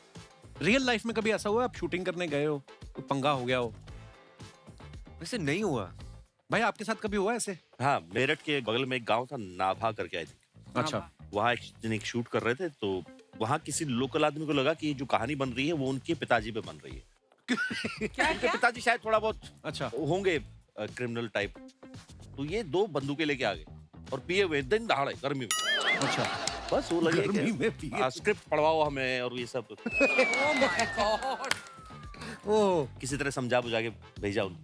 रियल लाइफ में कभी ऐसा हुआ आप शूटिंग करने गए हो तो पंगा हो गया हो? वैसे नहीं हुआ भाई, आपके साथ कभी हुआ ऐसे? हाँ, मेरठ के बगल में एक गांव था, नाभा करके आई थी। अच्छा, वहाँ एक शूट कर रहे थे, तो वहाँ किसी लोकल आदमी को लगा कि जो कहानी बन रही है वो उनके पिताजी पे बन रही है। क्या उनके पिताजी शायद थोड़ा बहुत अच्छा होंगे क्रिमिनल टाइप। तो ये 2 बंदूकें लेके आ गए और पिए हुए दिन दहाड़े गर्मी में। अच्छा, बस वो लगे गर्मी में पिए। स्क्रिप्ट पढ़वाओ हमें और ये सब। Oh my God. ओह, किसी तरह समझा बुझा के भेजा उन्हें।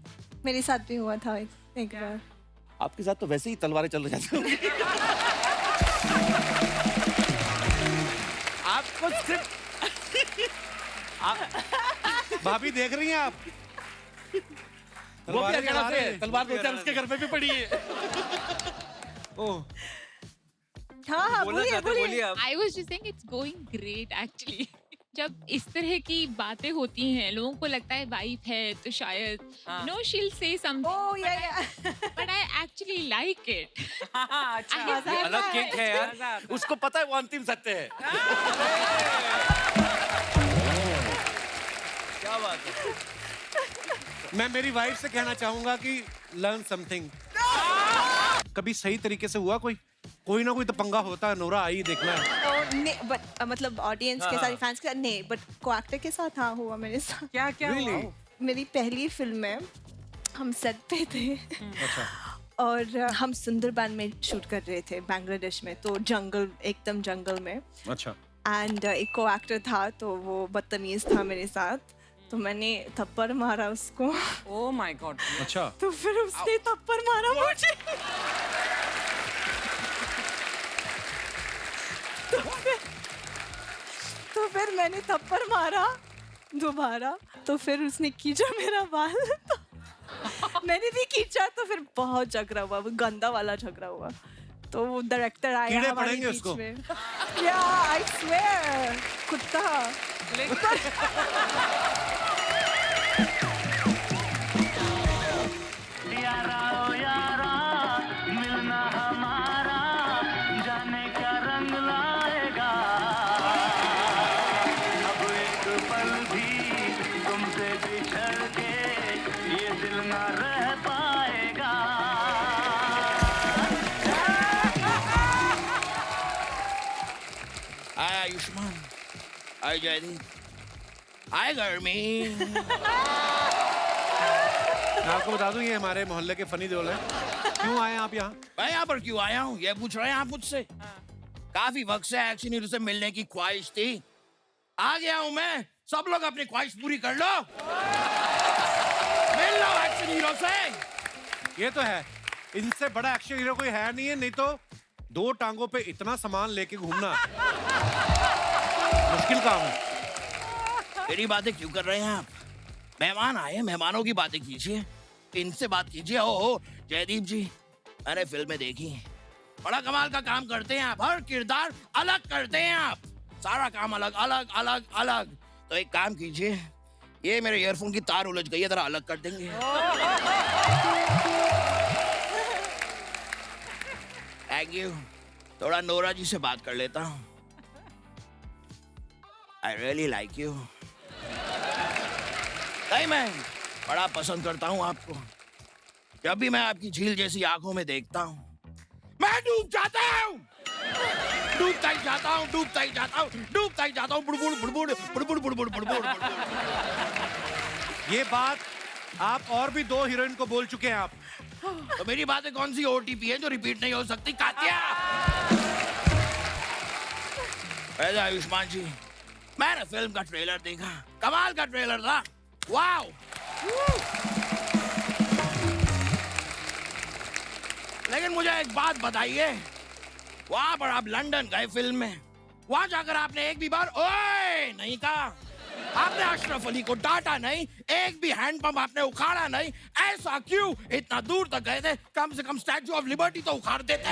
मेरे साथ भी हुआ था एक बार। आपके साथ तो वैसे ही तलवारें चल रही जाती। आपको स्क्रिप्ट भाभी देख रही हैं आप? वो भी हरियाणा से है, तलवार 2-4 उसके घर पे भी पड़ी है। ओह, हाँ, बोलिए। I was just saying it's going great actually. जब इस तरह की बातें होती हैं, लोगों को लगता है वाइफ है तो शायद no she'll say something. Oh yeah. But I actually like it. अच्छा, अलग किक है यार। उसको पता है वो अंतिम सत्य है। क्या बात है। मैं मेरी वाइफ से कहना चाहूंगा कि लर्न समथिंग। कभी सही तरीके से हुआ कोई ना कोई तो पंगा होता है। नोरा आई देखना है। बट मतलब ऑडियंस के साथ, फैंस के साथ नहीं, बट को एक्टर के साथ हाँ हुआ मेरे साथ। क्या हुआ? मेरी पहली फिल्म में हम सेट पे थे। अच्छा। और हम सुंदरबन में शूट कर रहे थे बांग्लादेश में, तो जंगल, एकदम जंगल में। अच्छा। एंड एक को एक्टर था तो वो बदतमीज था मेरे साथ, तो मैंने थप्पड़ मारा उसको। Oh my God. अच्छा। तो फिर उसने थप्पड़ मारा मुझे। तो फिर मैंने थप्पड़ मारा दोबारा, तो फिर उसने खींचा मेरा बाल, तो मैंने भी खींचा, तो फिर बहुत झगड़ा हुआ, वो गंदा वाला झगड़ा हुआ। तो वो डायरेक्टर आया कीड़े हमारे पड़ेंगे बीच उसको। में। या आई स्वेयर, कुत्ता। हाय आयुष्मान, हाय जयदीप, हाय गर्मी। मैं आपको बता दूं ये हमारे मोहल्ले के फनी देओल है। क्यों आए आप यहाँ? मैं यहाँ पर क्यों आया हूँ ये पूछ रहे हैं आप मुझसे? काफी वक्त से एक्शन हीरो से मिलने की ख्वाहिश थी, आ गया हूँ मैं। सब लोग अपनी ख्वाहिश पूरी कर लो, मिल लो एक्शन हीरो से। ये तो है, इनसे बड़ा एक्शन हीरो कोई है नहीं है, नहीं तो 2 टांगों पे इतना सामान लेके घूमना मुश्किल काम है। मेरी बातें क्यों कर रहे हैं आप? मेहमान आए, मेहमानों की बातें कीजिए, इनसे बात कीजिए। ओ जयदीप जी, मैंने फिल्में देखी, बड़ा कमाल का काम करते हैं आप, हर किरदार अलग करते हैं आप, सारा काम अलग अलग अलग अलग। तो एक काम कीजिए, ये मेरे ईयरफोन की तार उलझ गई है, जरा अलग कर देंगे? Thank you. थोड़ा नोरा जी से बात कर लेता हूँ। I really like you. नहीं, मैं बड़ा पसंद करता हूँ आपको। जब भी मैं आपकी झील जैसी आंखों में देखता हूँ, मैं डूब जाता हूँ, डूबता ही जाता हूँ, डूबता ही जाता हूँ, डूबता ही जाता हूँ। बुड़बुड़ बुड़बुड़ बुड़बुड़ बुड़बुड़ बुड़बुड़। ये बात आप और भी 2 हीरोइन को बोल चुके हैं आप। तो मेरी बातें कौन सी ओटीपी है जो रिपीट नहीं हो सकती? कातिया। अरे आयुष्मान जी, मैंने फिल्म का ट्रेलर देखा, कमाल का ट्रेलर था, वाओ। लेकिन मुझे एक बात बताइए, वहां पर आप लंदन गए फिल्म में, वहां जाकर आपने एक भी बार ओए नहीं कहा, आपने अशरफ अली को डांटा नहीं, एक भी हैंडपंप आपने उखाड़ा नहीं। ऐसा क्यों? इतना दूर तक गए थे, कम से कम स्टैच्यू ऑफ लिबर्टी तो उखाड़ देते।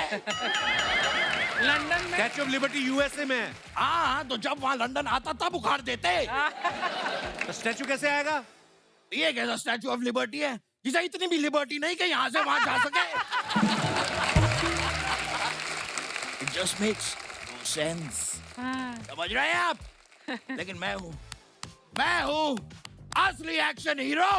लंदन में स्टैच्यू ऑफ लिबर्टी यूएसए में है। हाँ, तो जब वहां लंदन आता तब उखाड़ देते। तो स्टैच्यू कैसे आएगा? ये कैसा स्टैच्यू ऑफ लिबर्टी है जिसे इतनी भी लिबर्टी नहीं कि यहाँ से वहां जा सके? It just makes no sense। समझ रहे हैं आप? लेकिन मैं हूँ असली एक्शन हीरो।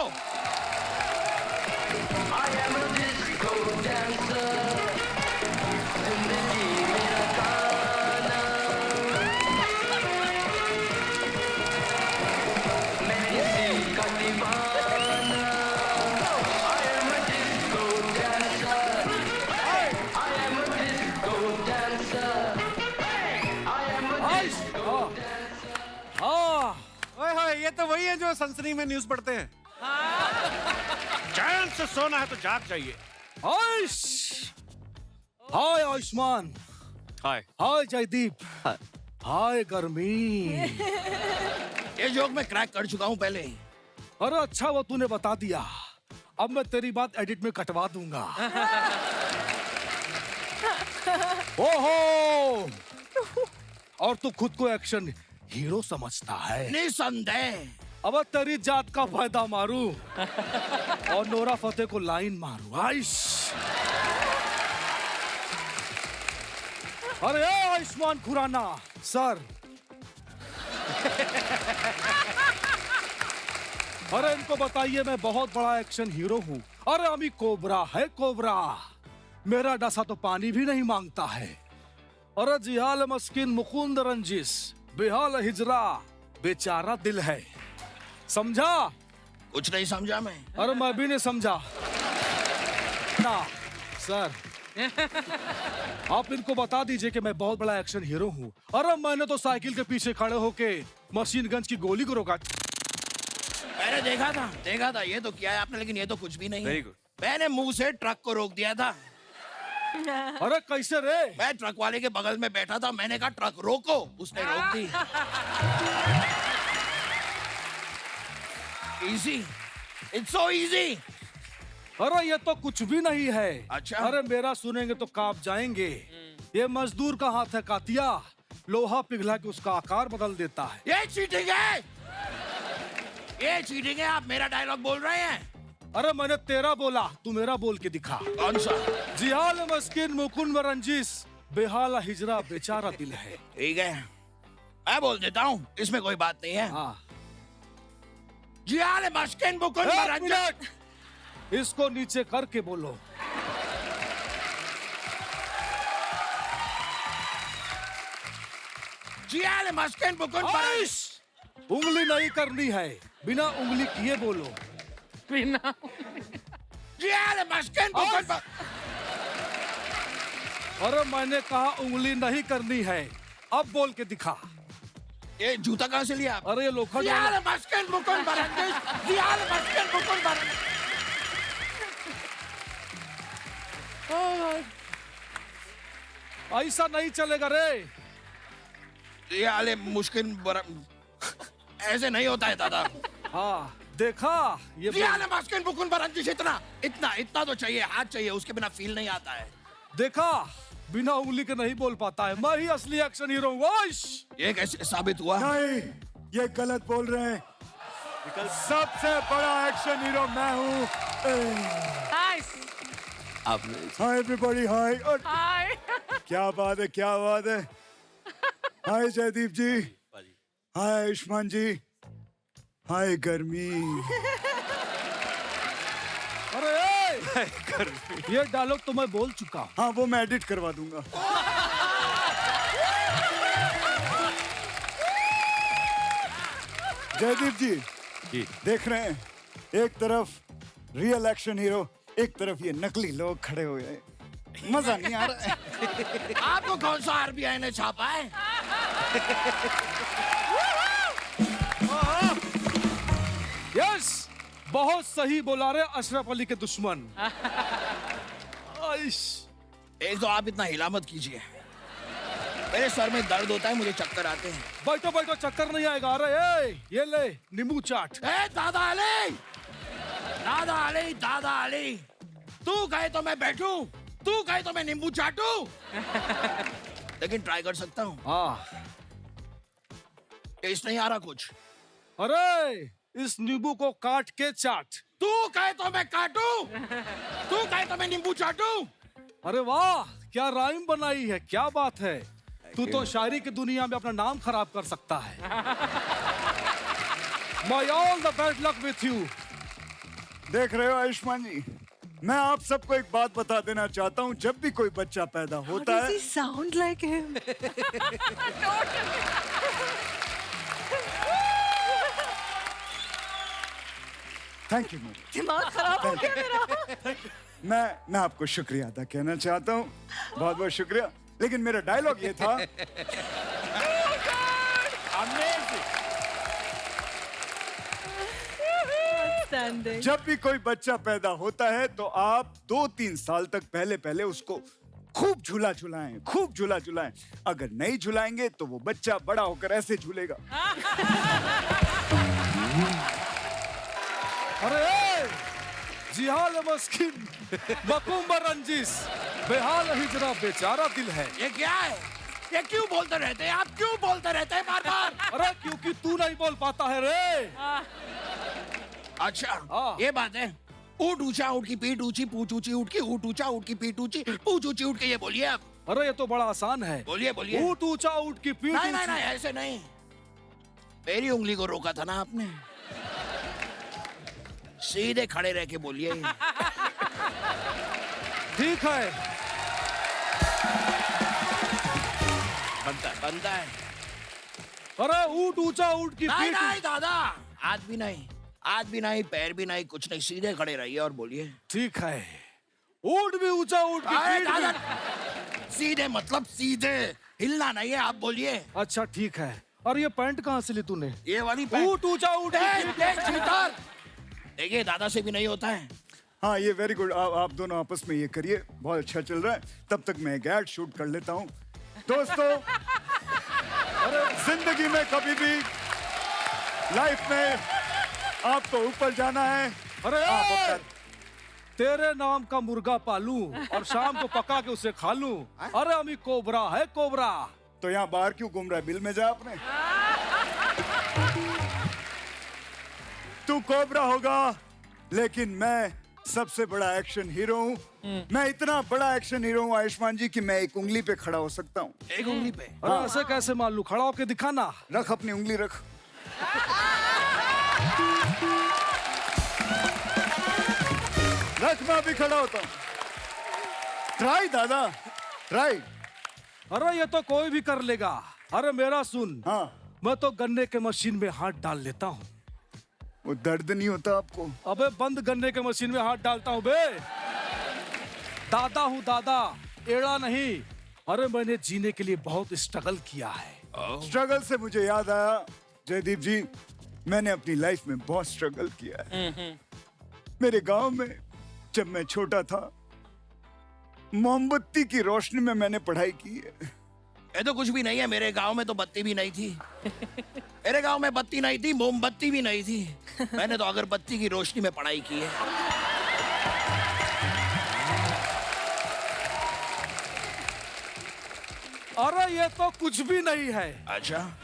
ये तो वही है जो सनसनी में न्यूज पढ़ते हैं। चैन से सोना है तो जाग जाइए। हाय आयुष्मान, हाय हाय जयदीप, हाय गर्मी। ये जोक मैं क्रैक कर चुका हूँ पहले। अरे अच्छा वो तूने बता दिया, अब मैं तेरी बात एडिट में कटवा दूंगा। ओहो, और तू खुद को एक्शन हीरो समझता है? निसंदेह। अब तेरी जात का फायदा मारूं और नोरा फतेह को लाइन मारूं। आइश, अरे आयुष्मान खुराना सर। अरे इनको बताइए मैं बहुत बड़ा एक्शन हीरो हूँ। अरे अमी कोबरा है, कोबरा मेरा डसा तो पानी भी नहीं मांगता है। अरे जिहाल मस्किन मुकुंद रंजिस, बेहाल हिजरा बेचारा दिल है। समझा? कुछ नहीं समझा मैं। अरे मैं भी नहीं समझा ना सर। आप इनको बता दीजिए कि मैं बहुत बड़ा एक्शन हीरो हूँ। अरे मैंने तो साइकिल के पीछे खड़े होके मशीन गन्स की गोली को रोका। मैंने देखा था ये तो किया है आपने, लेकिन ये तो कुछ भी नहीं है। Very good. मैंने मुंह से ट्रक को रोक दिया था। अरे कैसे रे? मैं ट्रक वाले के बगल में बैठा था, मैंने कहा ट्रक रोको, उसने रोक दी। Easy, it's so easy. अरे ये तो कुछ भी नहीं है। अच्छा? अरे मेरा सुनेंगे तो कांप जाएंगे। ये मजदूर का हाथ है कातिया, लोहा पिघला के उसका आकार बदल देता है। ये चीटिंग है, ये चीटिंग है। आप मेरा डायलॉग बोल रहे हैं? अरे मैंने तेरा बोला, तू मेरा बोल के दिखा। कौन सा? जिहाल मस्किन मुकुंद रंजिश, बेहाला हिजरा बेचारा दिल है। ठीक है, मैं बोल देता हूँ, इसमें कोई बात नहीं है। हाँ। जिहाल मस्किन मुकुंद रंजिश। इसको नीचे करके बोलो। जिहाल मस्किन मुकुंद रंजिश। उंगली नहीं करनी है, बिना उंगली किए बोलो। बिना जिहाल मस्किन मुकुंद। अरे मैंने कहा उंगली नहीं करनी है, अब बोल के दिखा। ये जूता कहाँ से लिया? अरे ये लोखंड जिहाल मस्किन मुकुंद रंजिश, जिहाल मस्किन मुकुंद रंजिश। ऐसा नहीं चलेगा रे। जिहाल मुश्किल ऐसे नहीं होता है दादा। हाँ देखा ये जिहाल मस्किन मुकुंद रंजिश। इतना इतना इतना तो चाहिए, हाथ चाहिए, उसके बिना फील नहीं आता है। देखा, बिना उंगली के नहीं बोल पाता है। मैं ही असली एक्शन हीरो हूँ। ये कैसे साबित हुआ? नहीं, ये गलत बोल रहे हैं। सबसे बड़ा एक्शन हीरो मैं हूँ। हाय एवरीबॉडी, हाय। हाय। क्या बात है, क्या बात है। हाय जयदीप जी, हाय आयुष्मान जी, हाय गर्मी। अरे ये डायलॉग तो मैं बोल चुका। हाँ वो मैं एडिट करवा दूंगा। जयदीप जी देख रहे हैं, एक तरफ रियल एक्शन हीरो, एक तरफ ये नकली लोग खड़े हुए हैं। मजा नहीं आ रहा है। आपको कौन सा आरबीआई ने छापा है? यस, बहुत सही बोला रे अशरफ अली के दुश्मन। एक तो आप इतना हिला मत कीजिए, मेरे सर में दर्द होता है, मुझे चक्कर आते हैं। बैठो बैठो, चक्कर नहीं आएगा। अरे ये ले नींबू चाट। दादा अली, दादा अली, दादा अली, तू कहे तो मैं बैठूं, तू कहे तो मैं नींबू चाटूं। लेकिन ट्राई कर सकता हूँ। हाँ। टेस्ट नहीं आ रहा कुछ। अरे इस नींबू को काट के चाट। तू कहे तो मैं काटूं, तू कहे तो मैं नींबू चाटूं। अरे वाह, क्या राइम बनाई है, क्या बात है। तू तो शायरी की दुनिया में अपना नाम खराब कर सकता है। My all the bad luck with you. देख रहे हो आयुष्मान जी, मैं आप सबको एक बात बता देना चाहता हूँ। जब भी कोई बच्चा पैदा होता है, sound like him? Thank you. दिमाग खराब हो गया मेरा। मैं आपको शुक्रिया अदा कहना चाहता हूँ, बहुत बहुत शुक्रिया। लेकिन मेरा डायलॉग ये था। जब भी कोई बच्चा पैदा होता है तो आप 2-3 साल तक पहले उसको खूब झूला झुलाएं, खूब झूला झुलाएं। अगर नहीं झुलाएंगे तो वो बच्चा बड़ा होकर ऐसे झूलेगा। अरे जिहाल मस्किन मकुंब रंजिश, बेहाल हिजरा बेचारा दिल है। ये क्या है? ये क्यों बोलते रहते हैं आप? क्यों बोलते रहते हैं बार बार? अरे क्योंकि तू नहीं बोल पाता है रे। अच्छा ये बात है। ऊँट ऊंचा, ऊँट की पीठ ऊंची, पूंछ ऊंची ऊँट की, ऊँट ऊंचा, ऊँट की पीठ ऊंची, पूंछ ऊंची ऊँट के, ये बोलिए आप। अरे ये तो बड़ा आसान है। बोलिए बोलिए। ऊँट ऊंचा, ऊँट की पीठ नहीं नहीं नहीं, ऐसे नहीं। मेरी उंगली को रोका था ना आपने। सीधे खड़े रह के बोलिए। ठीक है, बनता है। अरे ऊँट ऊंचा, ऊँट की नहीं पीठ। नहीं दादा, हाथ भी नहीं, हाथ भी नहीं, पैर भी नहीं, कुछ नहीं, सीधे खड़े रहिए और बोलिए। ठीक है, ऊँट भी ऊंचा, ऊँट की अरे पीठ दादा, भी। सीधे मतलब सीधे, हिलना नहीं है, आप बोलिए। अच्छा ठीक है। और ये पैंट कहाँ से ली तूने? ये वाली पैंट। ऊँट ऊंचा, ऊँट की पीठ। चीटर। देखिए दादा से भी नहीं होता है। हाँ ये वेरी गुड, आप दोनों आपस में ये करिए, बहुत अच्छा चल रहा है। तब तक मैं एक एड शूट कर लेता हूँ। दोस्तों, अरे जिंदगी में कभी भी लाइफ में आपको ऊपर जाना है। अरे आप अपना तेरे नाम का मुर्गा पालूं और शाम को पका के उसे खा लूं। अरे अमी कोबरा है कोबरा। तो यहाँ बाहर क्यों घूम रहा है? बिल में जा अपने। तू कोबरा होगा, लेकिन मैं सबसे बड़ा एक्शन हीरो हूँ। मैं इतना बड़ा एक्शन हीरो हूँ आयुष्मान जी कि मैं एक उंगली पे खड़ा हो सकता हूँ। एक उंगली पे? अरे ऐसे कैसे मान लूं? खड़ा होके दिखाना। रख अपनी उंगली रख। रख, मैं अभी खड़ा होता हूँ। ट्राई दादा, ट्राई। अरे ये तो कोई भी कर लेगा। अरे मेरा सुन। हाँ। मैं तो गन्ने के मशीन में हाथ डाल लेता हूँ। वो दर्द नहीं होता आपको? अबे बंद गन्ने के मशीन में हाथ डालता हूँ बे। दादा हूँ दादा, एड़ा नहीं। अरे मैंने जीने के लिए बहुत स्ट्रगल किया है। स्ट्रगल से मुझे याद आया जयदीप जी, मैंने अपनी लाइफ में बहुत स्ट्रगल किया है। मेरे गांव में जब मैं छोटा था, मोमबत्ती की रोशनी में मैंने पढ़ाई की है। ये तो कुछ भी नहीं है, मेरे गांव में तो बत्ती भी नहीं थी। मेरे गांव में बत्ती नहीं थी, मोमबत्ती भी नहीं थी। मैंने तो अगरबत्ती की रोशनी में पढ़ाई की है। अरे ये तो कुछ भी नहीं है। अच्छा?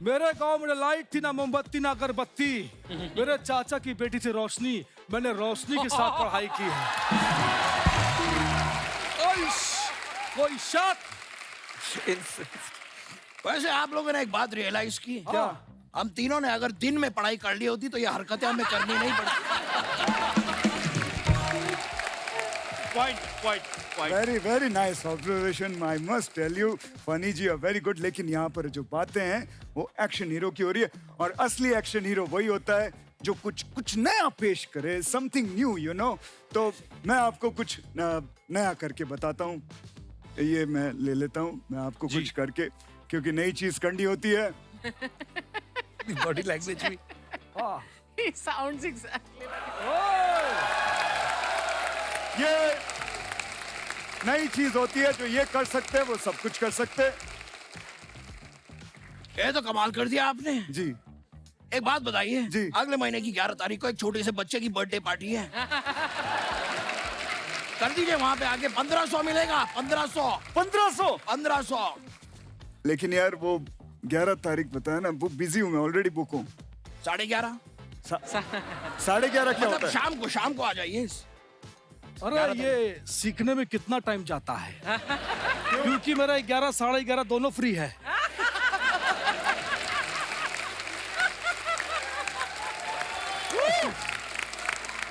मेरे गांव में लाइट थी ना मोमबत्ती ना अगरबत्ती। मेरे चाचा की बेटी थी रोशनी, मैंने रोशनी के साथ पढ़ाई की है। कोई शक? वैसे आप लोगों ने एक बात रियलाइज की क्या? हम तीनों ने अगर दिन में पढ़ाई कर ली होती तो ये हरकतें हमें करनी नहीं पड़ती। Very very nice observation, I must tell you. Funny जी आर वेरी गुड। लेकिन यहाँ पर जो बातें हैं वो एक्शन हीरो की हो रही है, और असली एक्शन हीरो वही होता है जो कुछ नया पेश करे, समथिंग न्यू, यू नो। तो मैं आपको कुछ नया करके बताता हूँ। ये मैं ले लेता हूँ, मैं आपको कुछ करके, क्योंकि नई चीज करनी होती है। बॉडी लैंग्वेज भी। He sounds exactly ये नई चीज होती है, जो ये कर सकते हैं वो सब कुछ कर सकते हैं। ये तो कमाल कर दिया आपने जी। एक बात बताइए जी, अगले महीने की 11 तारीख को एक छोटे से बच्चे की बर्थडे पार्टी है। कर दीजिए, वहां पे आके 1500 मिलेगा। 1500। लेकिन यार वो 11 तारीख बताया ना, वो बिजी हूँ मैं, ऑलरेडी बुक हूँ। 11:30। 11:30 क्या होता है? शाम को आ जाइए। अरे ये सीखने में कितना टाइम जाता है? क्योंकि मेरा 11 साढ़े 11 दोनों फ्री है।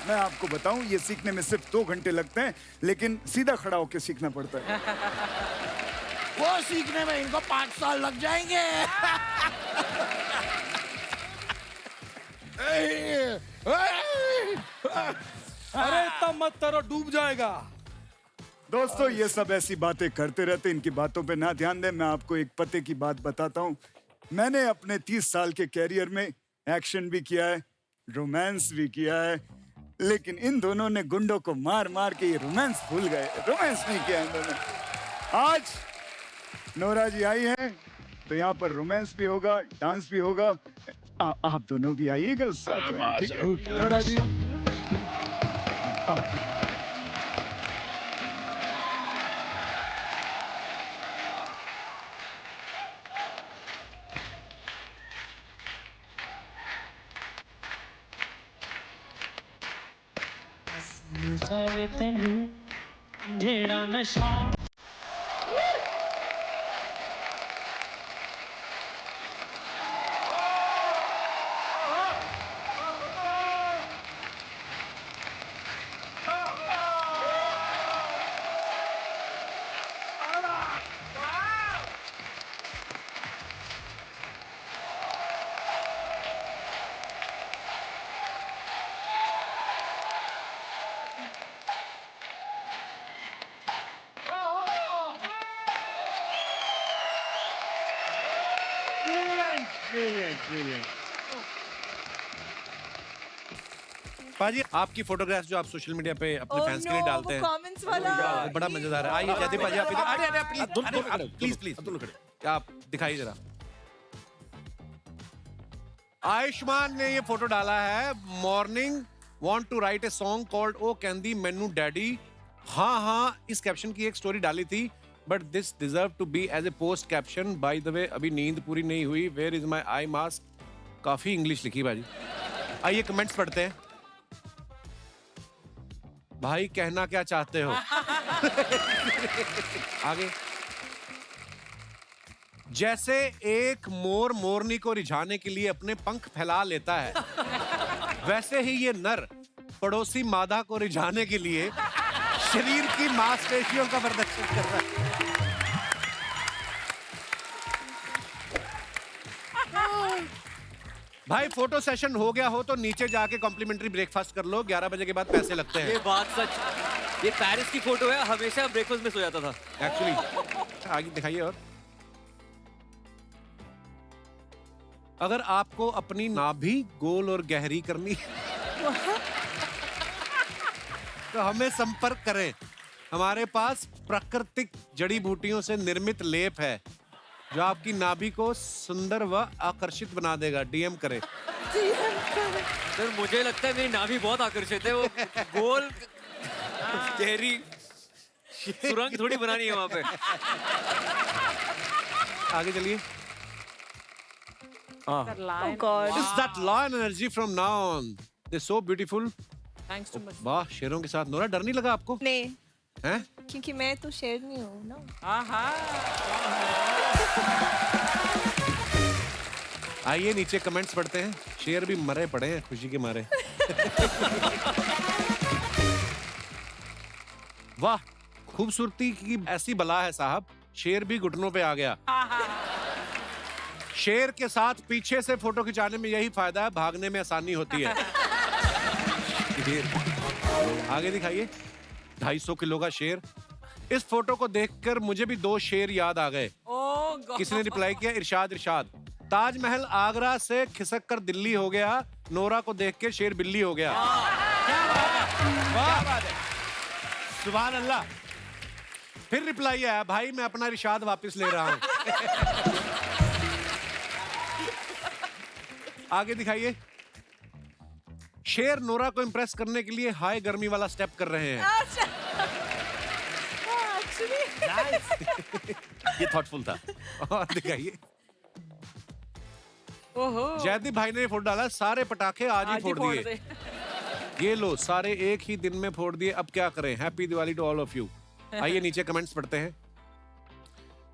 मैं आपको बताऊं, ये सीखने में सिर्फ 2 घंटे लगते हैं, लेकिन सीधा खड़ा होकर सीखना पड़ता है। वो सीखने में इनको 5 साल लग जाएंगे। अरे इतना मत करो, डूब जाएगा। दोस्तों, ये सब ऐसी बातें करते रहते, इनकी बातों पे ना ध्यान दें। मैं आपको एक पते की बात बताता हूँ। मैंने अपने 30 साल के कैरियर में एक्शन भी किया है, रोमांस भी किया है, लेकिन इन दोनों ने गुंडों को मार मार के ये रोमांस भूल गए। रोमांस नहीं किया इन दोनों। आज नोरा जी आई हैं, तो यहाँ पर रोमांस भी होगा, डांस भी होगा। आप दोनों भी आइएगा साथ में, ठीक है? नोरा जी जेड़ा नशा पाजी आपकी फोटोग्राफ्स जो आप सोशल मीडिया पे अपने Oh फैंस के लिए no, डालते वो हैं comments वाला। वो बड़ा मजेदार है। आइए जयदीप पाजी आप इधर अरे प्लीज प्लीज आप दिखाइए जरा। आयुष्मान ने ये फोटो डाला है, morning want to write a song called ओ कहंदी मैनू डैडी। हाँ इस कैप्शन की एक स्टोरी डाली थी, but this deserve to be as a post caption. By the way अभी नींद पूरी नहीं हुई, where is my eye mask. काफी इंग्लिश लिखी भाजी। आइए कमेंट्स पढ़ते हैं। भाई कहना क्या चाहते हो? आगे। जैसे एक मोर मोरनी को रिझाने के लिए अपने पंख फैला लेता है, वैसे ही ये नर पड़ोसी मादा को रिझाने के लिए शरीर की मांसपेशियों का प्रदर्शन कर रहा है। भाई फोटो सेशन हो गया हो तो नीचे जाके कॉम्प्लीमेंट्री ब्रेकफास्ट कर लो, 11 बजे के बाद पैसे लगते हैं। ये बात सच। ये पेरिस की फोटो है, हमेशा ब्रेकफास्ट में सो जाता था एक्चुअली। आगे दिखाइए। और अगर आपको अपनी नाभि गोल और गहरी करनी तो हमें संपर्क करें। हमारे पास प्राकृतिक जड़ी बूटियों से निर्मित लेप है जो आपकी नाभि को सुंदर व आकर्षित बना देगा। डीएम करें। सर मुझे लगता है मेरी नाभि बहुत आकर्षित है। वो गोल गहरी सुरंग थोड़ी बनानी है वहां पे। आगे चलिए। Oh God. Is that lion energy from now on? They're so beautiful. Thanks to much. वाह शेरों के साथ। नोरा डर नहीं लगा आपको? नहीं, हैं? क्योंकि मैं तो शेरनी हूँ ना। आइए नीचे कमेंट्स पढ़ते हैं। शेर भी मरे पड़े हैं खुशी के मारे। वाह खूबसूरती की ऐसी बला है साहब, शेर भी घुटनों पे आ गया। शेर के साथ पीछे से फोटो खिंचाने में यही फायदा है, भागने में आसानी होती है। आगे दिखाइए। 250 किलो का शेर। इस फोटो को देखकर मुझे भी 2 शेर याद आ गए। किसने रिप्लाई किया? इरशाद। इरशाद ताजमहल आगरा से खिसक कर दिल्ली हो गया, नोरा को देख के शेर बिल्ली हो गया। वाह सुभान अल्लाह। फिर रिप्लाई आया, भाई मैं अपना इरशाद वापस ले रहा हूं। आगे दिखाइए। शेर नोरा को इंप्रेस करने के लिए हाई गर्मी वाला स्टेप कर रहे हैं। ये थॉटफुल था। और दिखाइए। जयदीप भाई ने फोटो डाला, सारे पटाखे आज ही फोड़ दिए। ये लो सारे एक ही दिन में फोड़ दिए, अब क्या करें? Happy Diwali to all of you. आइए नीचे कमेंट्स पढ़ते हैं।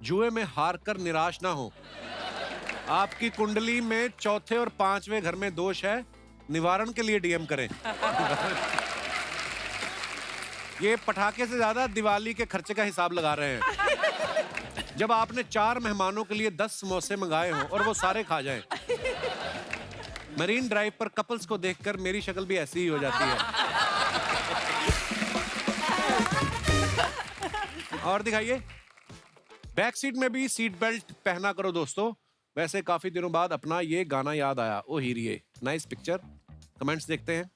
जुए में हार कर निराश ना हो। आपकी कुंडली में चौथे और 5वें घर में दोष है, निवारण के लिए डीएम करें। ये पटाखे से ज्यादा दिवाली के खर्चे का हिसाब लगा रहे हैं। जब आपने 4 मेहमानों के लिए 10 समोसे मंगाए हों और वो सारे खा जाएं। मरीन ड्राइव पर कपल्स को देखकर मेरी शक्ल भी ऐसी ही हो जाती है। और दिखाइए। बैक सीट में भी सीट बेल्ट पहना करो दोस्तों। वैसे काफी दिनों बाद अपना ये गाना याद आया, ओ हीरिये। Nice picture. कमेंट्स देखते हैं।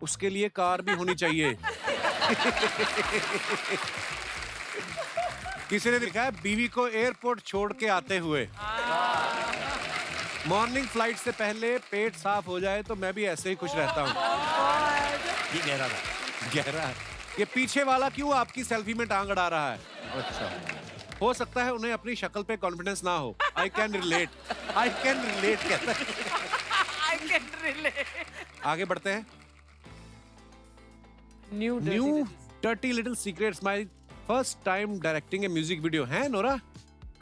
उसके लिए कार भी होनी चाहिए। किसी ने लिखा है, बीवी को एयरपोर्ट छोड़ के आते हुए। मॉर्निंग फ्लाइट से पहले पेट साफ हो जाए तो मैं भी ऐसे ही खुश रहता हूँ। ये गहरा था। गहरा है। ये पीछे वाला क्यों आपकी सेल्फी में टांग अड़ा रहा है? अच्छा, हो सकता है उन्हें अपनी शक्ल पे कॉन्फिडेंस ना हो। I can relate. I can relate कहता है। I can relate. आगे बढ़ते हैं। New Dirty Little Secrets, my first time directing a music video है नोरा?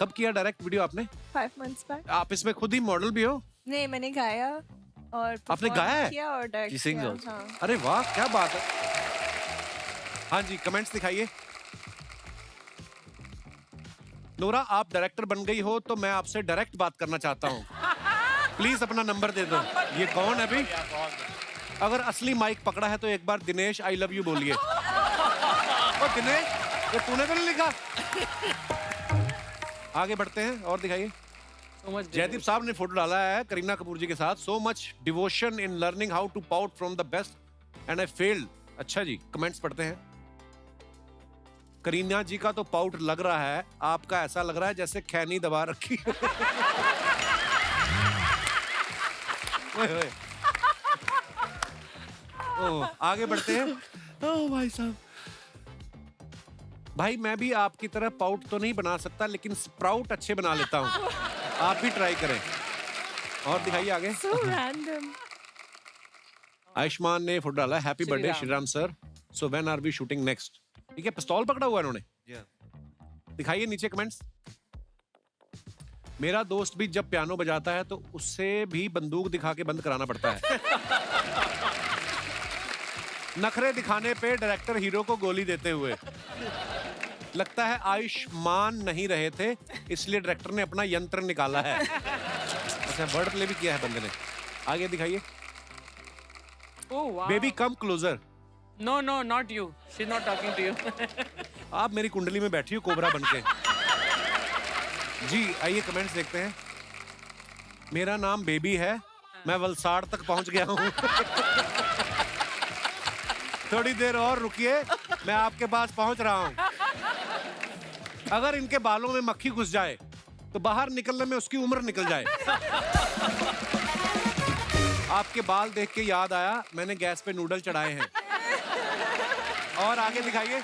कब किया डायरेक्ट वीडियो आपने? 5 months back. आप इसमें खुद ही मॉडल भी हो? नहीं, मैंने गाया और आपने perform गाया है? किया और डायरेक्ट किया। हाँ। अरे वाह क्या बात है। हाँ जी कमेंट्स दिखाइए। नोरा आप डायरेक्टर बन गई हो तो मैं आपसे डायरेक्ट बात करना चाहता हूँ। प्लीज अपना नंबर दे दो। ये कौन है अभी? अगर असली माइक पकड़ा है तो एक बार दिनेश आई लव यू बोलिए। ओ दिनेश, ये तूने तो नहीं लिखा? आगे बढ़ते हैं और दिखाइए। जयदीप साहब ने फोटो डाला है करीना कपूर जी के साथ. So much devotion in learning how to pout from the best and I failed. अच्छा जी, कमेंट्स पढ़ते हैं. करीना जी का तो पाउट लग रहा है, आपका ऐसा लग रहा है जैसे खैनी दबा रखी. ओए ओए. ओह, आगे बढ़ते हैं. ओह भाई साहब, भाई मैं भी आपकी तरह पाउट तो नहीं बना सकता, लेकिन स्प्राउट अच्छे बना लेता हूँ. आप भी ट्राई करें. और दिखाइए आगे. So random. आयुष्मान ने फोटो डाला, happy birthday Shriram sir. So when are we shooting next. ठीक है, पिस्तौल पकड़ा हुआ है इन्होंने. दिखाइए नीचे कमेंट्स. मेरा दोस्त भी जब पियानो बजाता है तो उससे भी बंदूक दिखा के बंद कराना पड़ता है. नखरे दिखाने पे डायरेक्टर हीरो को गोली देते हुए. लगता है आयुष्मान नहीं रहे थे, इसलिए डायरेक्टर ने अपना यंत्र निकाला है. अच्छा, वर्ड प्ले भी किया है बंदे ने. आगे दिखाइए. Baby come closer. No no not you, she is not talking to you. आप मेरी कुंडली में बैठी हो कोबरा बनके. जी आइए कमेंट्स देखते हैं. मेरा नाम बेबी है, मैं वलसाड़ तक पहुंच गया हूं. थोड़ी देर और रुकिए, मैं आपके पास पहुंच रहा हूं. अगर इनके बालों में मक्खी घुस जाए तो बाहर निकलने में उसकी उम्र निकल जाए. आपके बाल देख के याद आया, मैंने गैस पे नूडल चढ़ाए हैं. और आगे दिखाइए.